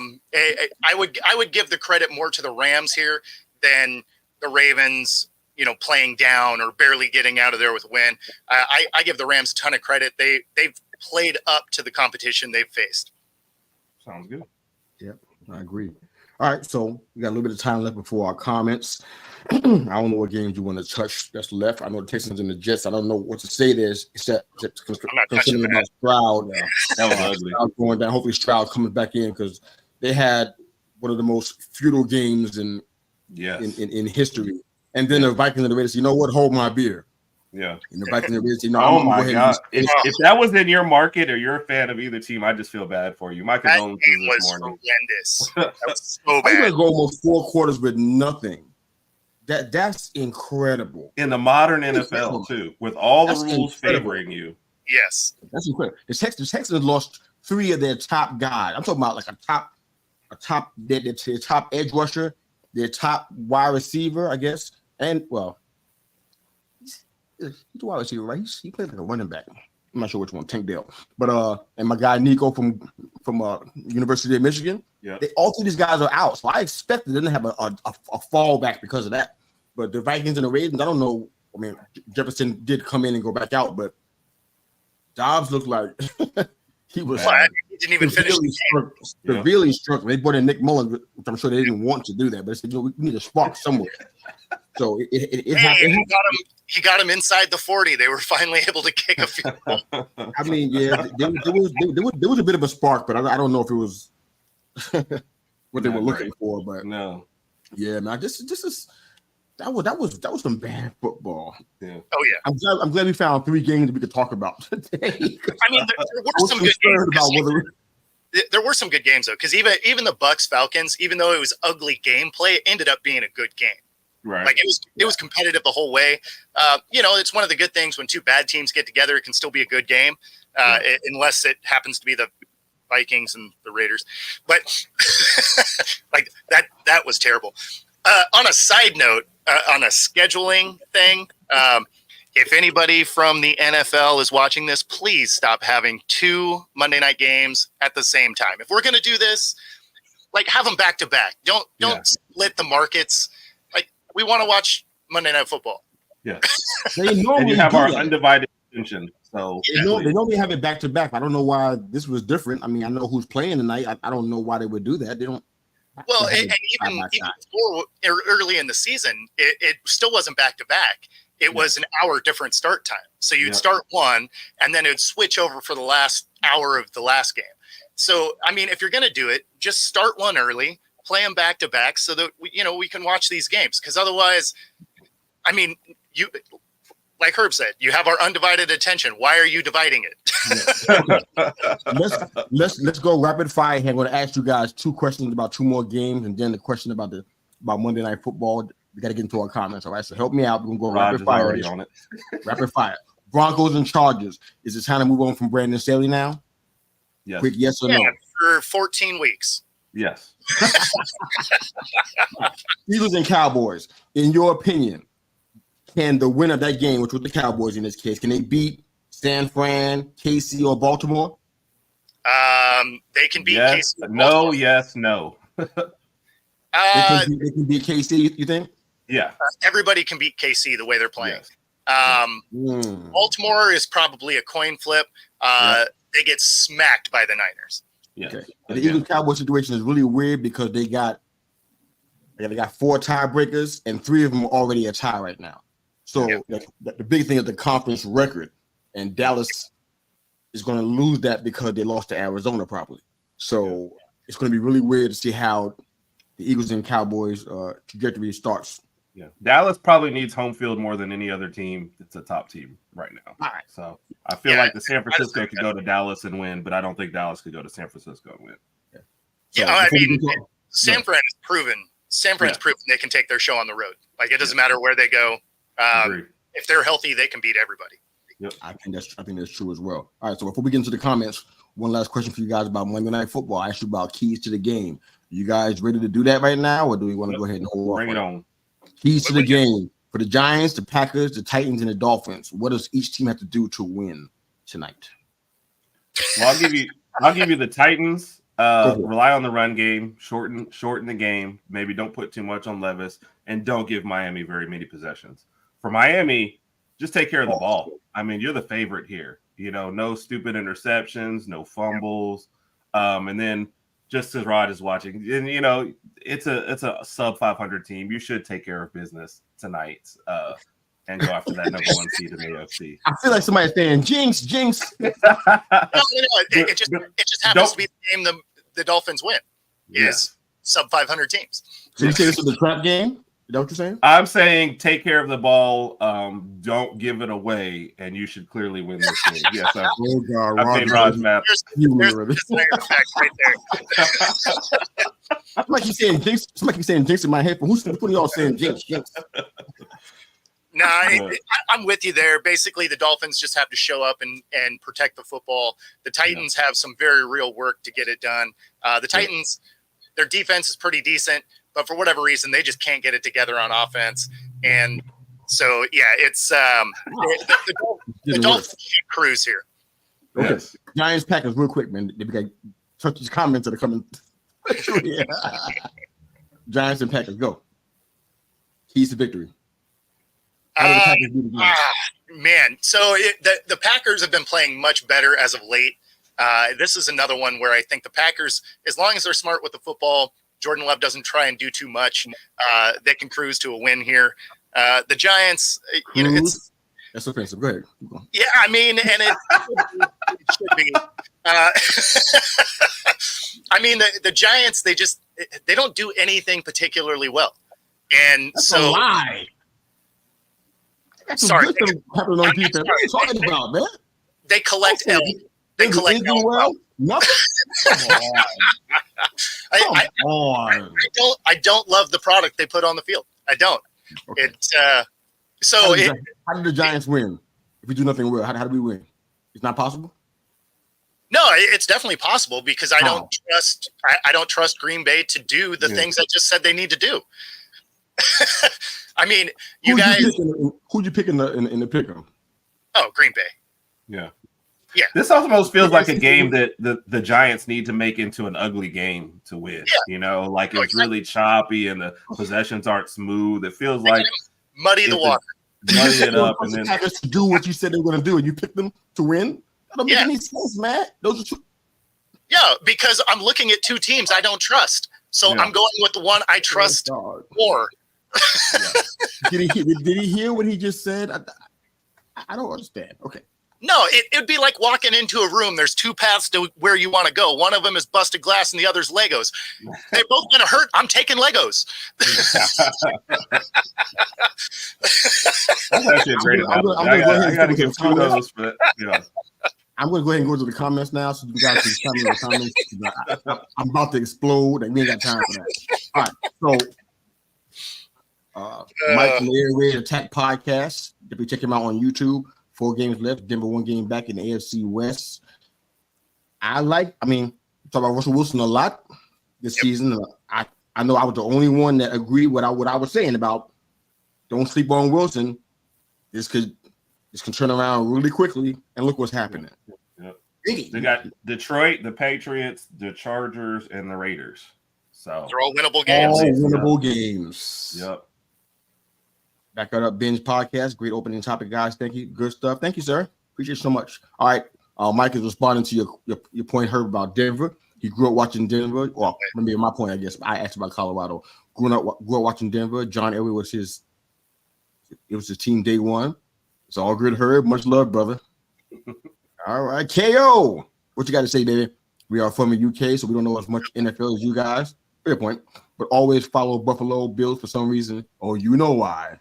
would give the credit more to the Rams here than the Ravens, playing down or barely getting out of there with a win. I give the Rams a ton of credit. They've played up to the competition they've faced. Sounds good. Yep, I agree. All right, so we got a little bit of time left before our comments. I don't know what games you want to touch that's left. I know the Texans and the Jets. I don't know what to say there, except considering about Stroud. That was ugly. Stroud going down. Hopefully Stroud coming back in, because they had one of the most futile games in history. And then the Vikings and the Raiders, hold my beer. Yeah. And the Vikings and the Raiders, oh my God. If that was in your market or you're a fan of either team, I just feel bad for you. My condolences this morning. Horrendous. That was so bad. I'm going to go almost 4 quarters with nothing. That's incredible. In the modern NFL, too, with all the rules favoring you. Yes. That's incredible. The Texans lost 3 of their top guys. I'm talking about like their top edge rusher, their top wide receiver, I guess. And, he's a wide receiver, right? He plays like a running back. I'm not sure which one, Tank Dell. But and my guy Nico from University of Michigan. Yeah. All 3 of these guys are out. So I expected them to have a fallback because of that. But the Vikings and the Ravens, I don't know. I mean, Jefferson did come in and go back out, but Dobbs looked like he was. He didn't even finish the game. Severely struck. They brought in Nick Mullins, which I'm sure they didn't want to do that, but they said, we need a spark somewhere. So it happened. He got him inside the 40. They were finally able to kick a field goal. I mean, yeah, there was a bit of a spark, but I don't know if it was what they were looking for. But no, yeah, man, this is. That was some bad football. Yeah. Oh yeah. I'm glad we found 3 games that we could talk about today. I mean, there were some good games. There were some good games though, because even the Bucks Falcons, even though it was ugly gameplay, it ended up being a good game. Right. Like it was competitive the whole way. It's one of the good things when 2 bad teams get together, it can still be a good game, unless it happens to be the Vikings and the Raiders. But like that was terrible. On a side note, on a scheduling thing, if anybody from the NFL is watching this, please stop having 2 Monday night games at the same time. If we're going to do this, like have them back to back. Don't split the markets. Like we want to watch Monday Night Football. Yeah. And you have our undivided attention. So They normally have it back to back. I don't know why this was different. I mean, I know who's playing tonight. I don't know why they would do that. They don't. Well, they and have it even side by side. before early in the season, it still wasn't back to back. It was an hour different start time. So you'd start one, and then it'd switch over for the last hour of the last game. So I mean, if you're going to do it, just start one early, play them back to back, so that we can watch these games. Because otherwise, I mean, you. Like Herb said, you have our undivided attention. Why are you dividing it? let's go rapid fire here. I'm going to ask you guys 2 questions about 2 more games, and then the question about Monday Night Football. We got to get into our comments. All right, so help me out. We're going to go rapid fire. Already on it. Rapid fire. Broncos and Chargers. Is it time to move on from Brandon Staley now? Yes. Quick yes or no? For 14 weeks. Yes. Eagles and Cowboys. In your opinion, can the winner of that game, which was the Cowboys in this case, can they beat San Fran, KC, or Baltimore? They can beat yes, KC. No, yes, no. They can beat KC, you think? Yeah. Everybody can beat KC the way they're playing. Yes. Baltimore is probably a coin flip. They get smacked by the Niners. Yes. Okay. The Eagles Cowboys situation is really weird because they got 4 tiebreakers and 3 of them are already a tie right now. So the big thing is the conference record, and Dallas is going to lose that because they lost to Arizona probably. So it's going to be really weird to see how the Eagles and Cowboys trajectory starts. Yeah, Dallas probably needs home field more than any other team. It's a top team right now. All right. So I feel like the San Francisco could go to Dallas and win, but I don't think Dallas could go to San Francisco and win. I mean, San Fran has proven. San Fran's proven they can take their show on the road. Like, it doesn't matter where they go. If they're healthy, they can beat everybody. Yep. I think that's true as well. All right, so before we get into the comments, one last question for you guys about Monday Night Football. I asked you about keys to the game. You guys ready to do that right now, or do we want to go ahead and hold Bring it on. Keys to the game for the Giants, the Packers, the Titans, and the Dolphins. What does each team have to do to win tonight? Well, I'll give you the Titans. Rely on the run game, shorten the game. Maybe don't put too much on Levis, and don't give Miami very many possessions. For Miami, just take care of the ball. I mean, you're the favorite here. No stupid interceptions, no fumbles, and then just as Rod is watching, and it's a sub 500 team. You should take care of business tonight and go after that number 1 seed in the AFC. I feel like somebody's saying jinx. It just happens to be the game the Dolphins win. Is sub 500 teams. So you say this is the trap game? Is that what you're saying? I'm saying take care of the ball. Don't give it away, and you should clearly win this game. Yes, I made Rod's map. There's the fact right there. I feel like you're saying jinx. Somebody keeps saying jinx in my head. But who's putting y'all saying jinx? No, I'm with you there. Basically, the Dolphins just have to show up and protect the football. The Titans have some very real work to get it done. The Titans, their defense is pretty decent, but for whatever reason, they just can't get it together on offense. And so, it's the Dolphins should cruise here. Okay, Giants, Packers, real quick, man. We got touch these comments that are coming. Giants and Packers, go. Keys to victory. Man, so the Packers have been playing much better as of late. This is another one where I think the Packers, as long as they're smart with the football, Jordan Love doesn't try and do too much, they can cruise to a win here. The Giants, that's offensive. Go ahead. Yeah, I mean, and it should be. I mean, the Giants, they don't do anything particularly well, and that's so a lie. Sorry, what are you talking about, man? They collect L. They collect L. Well? Nothing. I don't love the product they put on the field. I don't. Okay. How did the Giants win? If we do nothing well, how do we win? It's not possible. No, it's definitely possible because I don't trust Green Bay to do the things I just said they need to do. I mean, who'd you pick in the pick'em? Oh, Green Bay. Yeah. This almost feels like a game that the Giants need to make into an ugly game to win. It's really choppy and the possessions aren't smooth. It feels like muddy the water. running it up, and then Packers to do what you said they were going to do, and you picked them to win. That don't make Yeah. any sense, man. Those are two. Yeah, because I'm looking at two teams I don't trust. So Yeah. I'm going with the one I trust Oh, more. did he hear what he just said? I don't understand. Okay. No, it'd be like walking into a room. There's two paths to where you want to go. One of them is busted glass and the other's Legos. They're both going to hurt. I'm taking Legos. that's actually a great I'm analogy. gonna go ahead I and got to go to give the comments. kudos for that. Yeah. I'm going to go ahead and go to the comments now, so you guys can tell me in the comments. I'm about to explode, and we ain't got time for that. All right, so Mike from the Air Raid Attack Podcast. If you check him out on YouTube, 4 games left, Denver 1 game back in the AFC West. I talk about Russell Wilson a lot this season. I know I was the only one that agreed with what I was saying about don't sleep on Wilson. This can turn around really quickly, and look what's happening. Yep. They got Detroit, the Patriots, the Chargers, and the Raiders. So They're all winnable games. All winnable games. Yep. Back that up, Binge Podcast. Great opening topic, guys. Thank you. Good stuff. Thank you, sir. Appreciate it so much. All right. Mike is responding to your point, Herb, about Denver. He grew up watching Denver. Well, maybe my point, I guess. I asked about Colorado. Grew up watching Denver. John Elway was his team day one. It's all good, Herb. Much love, brother. All right, KO. What you got to say, baby? We are from the UK, so we don't know as much NFL as you guys. Fair point. But always follow Buffalo Bills for some reason. Oh, you know why.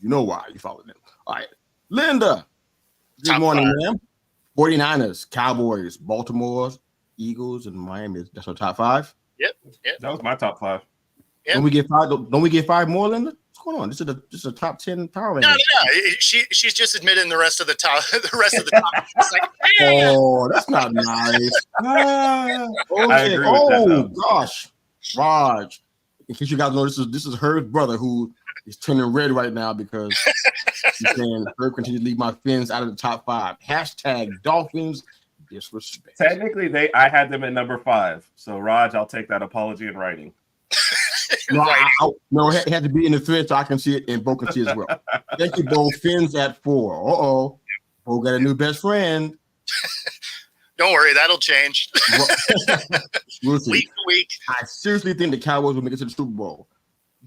You know why you follow them. All right. Linda. Good Top morning, 5. ma'am. 49ers, Cowboys, Baltimore, Eagles, and Miami. That's our top 5. Yep. That was my top 5. Yeah. Don't we get 5? Don't we get 5 more, Linda? What's going on? This is a top 10 power No. ranking. She's just admitting the rest of the top. It's like, Oh, that's not nice. I Okay. agree with that, though. Gosh, Raj. In case you guys know, this is Herb's brother who is turning red right now because he's saying Herb continues to leave my Fins out of the top 5. # Dolphins disrespect. Technically, I had them at number 5. So, Raj, I'll take that apology in writing. No, right. it had to be in the thread so I can see it and Bo can see it as well. Thank you, Bo. Fins at 4. Uh-oh. Bo got a new best friend. Don't worry, that'll change. We'll see. Week to week. I seriously think the Cowboys will make it to the Super Bowl.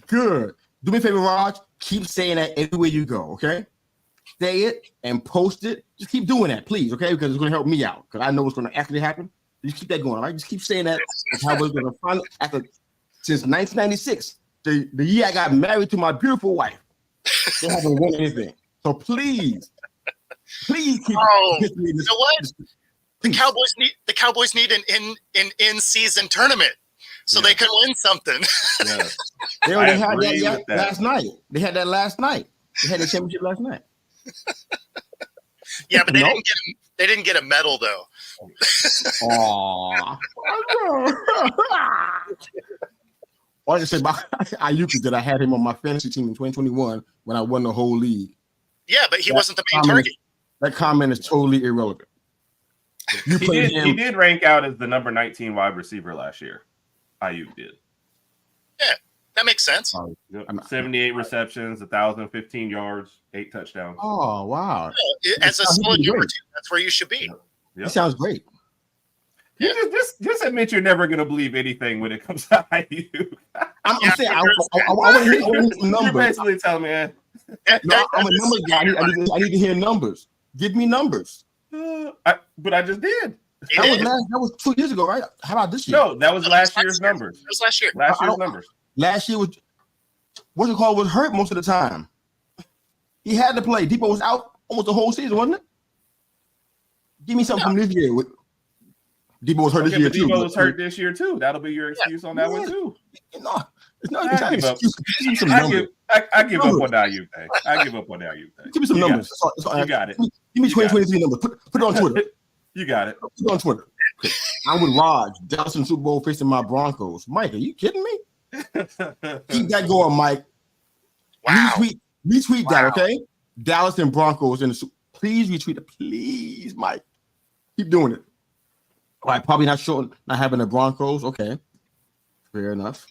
Good. Do me a favor, Raj. Keep saying that everywhere you go, okay? Say it and post it. Just keep doing that, please, okay? Because it's going to help me out. Because I know what's going to actually happen. Just keep that going, all right? Just keep saying that. The Cowboys are going to finally, since 1996, the year I got married to my beautiful wife, they haven't won anything. So please keep. Oh, you you know what? The Cowboys need an in-season tournament so they can win something. Yeah. They already I had agree that with that. last night. They had that last night. They had the championship last night. Yeah, but Nope. they didn't get a medal though. Aww. All I can say about Ayuk is that I had him on my fantasy team in 2021 when I won the whole league. Yeah, but he wasn't the main target. That comment is totally irrelevant. You played He him. did rank out as the number 19 wide receiver last year. Ayuk did. That makes sense. Yep. I'm- 78 receptions, 1,015 yards, 8 touchdowns. Oh, wow. As a Sounds solid great. number 2, that's where you should be. Yep. He sounds great. You just admit you're never going to believe anything when it comes to Ayuk. I'm Yeah, saying I want to hear some You're numbers. basically telling me, No, I'm a numbers guy. I need to hear numbers. Give me numbers. but I just did. He That did. was 2 years ago, right? How about this year? No, that was last year's numbers. It was last year. Last I year's don't- numbers. Last year was hurt most of the time. He had to play. Depot was out almost the whole season, wasn't it? Give me something from this year. Depot was hurt this Okay, year but too. Debo was hurt this year too. That'll be your excuse on that one too. No, it's not I it's not an give up. excuse. Give me some I numbers. give up on the Ayuk thing. I give up on the Ayuk thing. Give me some You got numbers. it. That's all I You ask. got it. Give me 2023 numbers. Put it on Twitter. You got it. Put it on Twitter. Okay. I'm with Raj. Dallas in Super Bowl facing my Broncos. Mike, are you kidding me? Keep that going, Mike. Wow. Retweet that, okay? Dallas and Broncos in the Super. Please retweet it, please, Mike. Keep doing it. All right, probably not having the Broncos. Okay, fair enough.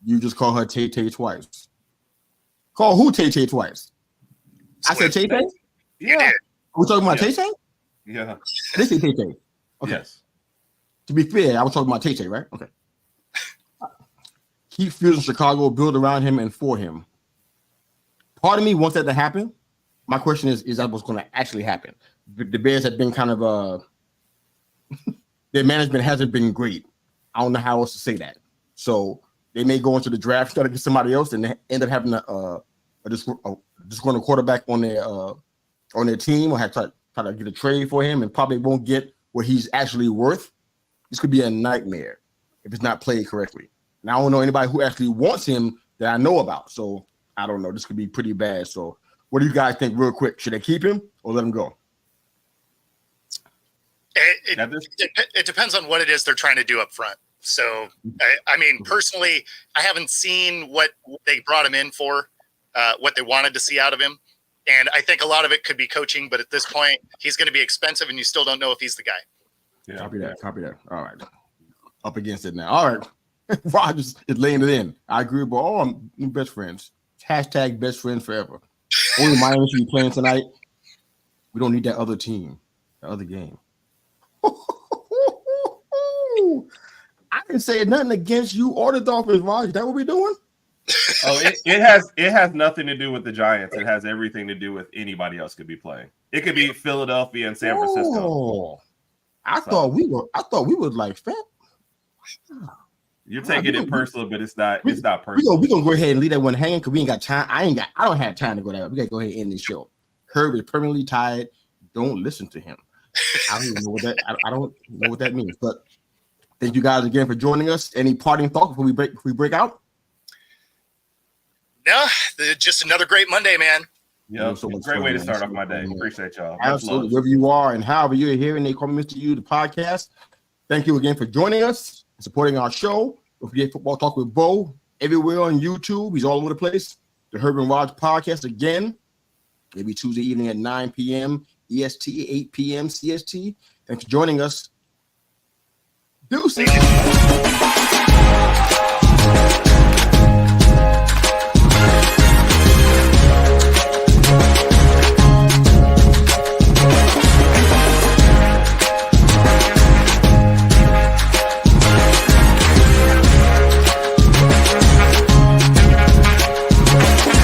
You just call her Tay Tay twice. Call who Tay Tay twice? I said Swift. Tay Tay? You did. We're talking about Yeah. Tay Tay? Yeah. This is Tay Tay. Okay. Yes. To be fair, I was talking about Tay Tay, right? Okay. Keep Fields in Chicago, build around him and for him. Part of me wants that to happen. My question is that what's going to actually happen? The Bears have been kind of their management hasn't been great. I don't know how else to say that. So they may go into the draft, try to get somebody else, and they end up having just going to quarterback on their team, or have to try to get a trade for him, and probably won't get what he's actually worth. This could be a nightmare if it's not played correctly. And I don't know anybody who actually wants him that I know about. So I don't know. This could be pretty bad. So what do you guys think real quick? Should they keep him or let him go? It depends on what it is they're trying to do up front. So, I mean, personally, I haven't seen what they brought him in for, what they wanted to see out of him. And I think a lot of it could be coaching, but at this point, he's going to be expensive and you still don't know if he's the guy. Yeah. Copy that. All right. Up against it now. All right. Rodgers is laying it in. I agree with all our new best friends. Hashtag best friends forever. Only Miami should be playing tonight. We don't need that other team, the other game. I didn't say nothing against you or the Dolphins, Rod. Is that what we're doing? Oh, it has nothing to do with the Giants. It has everything to do with anybody else could be playing. It could be Philadelphia and San Francisco. Oh, I thought we were like fat. You're taking it personal, but it's not personal. We're gonna go ahead and leave that one hanging because we ain't got time. I don't have time to go there. We gotta go ahead and end this show. Herb is permanently tired. Don't listen to him. I don't even know what that I don't know what that means. But thank you guys again for joining us. Any parting thoughts before we break out? No, just another great Monday, man. Yeah, so great way to start off my day. Appreciate y'all. Absolutely. Wherever you are and however you're hearing, they call me Mr. U, the podcast. Thank you again for joining us and supporting our show. Don't forget Football Talk with Bo everywhere on YouTube. He's all over the place. The Herb and Raj podcast again, maybe Tuesday evening at 9 p.m. EST, 8 p.m. CST. Thanks for joining us. Deuces.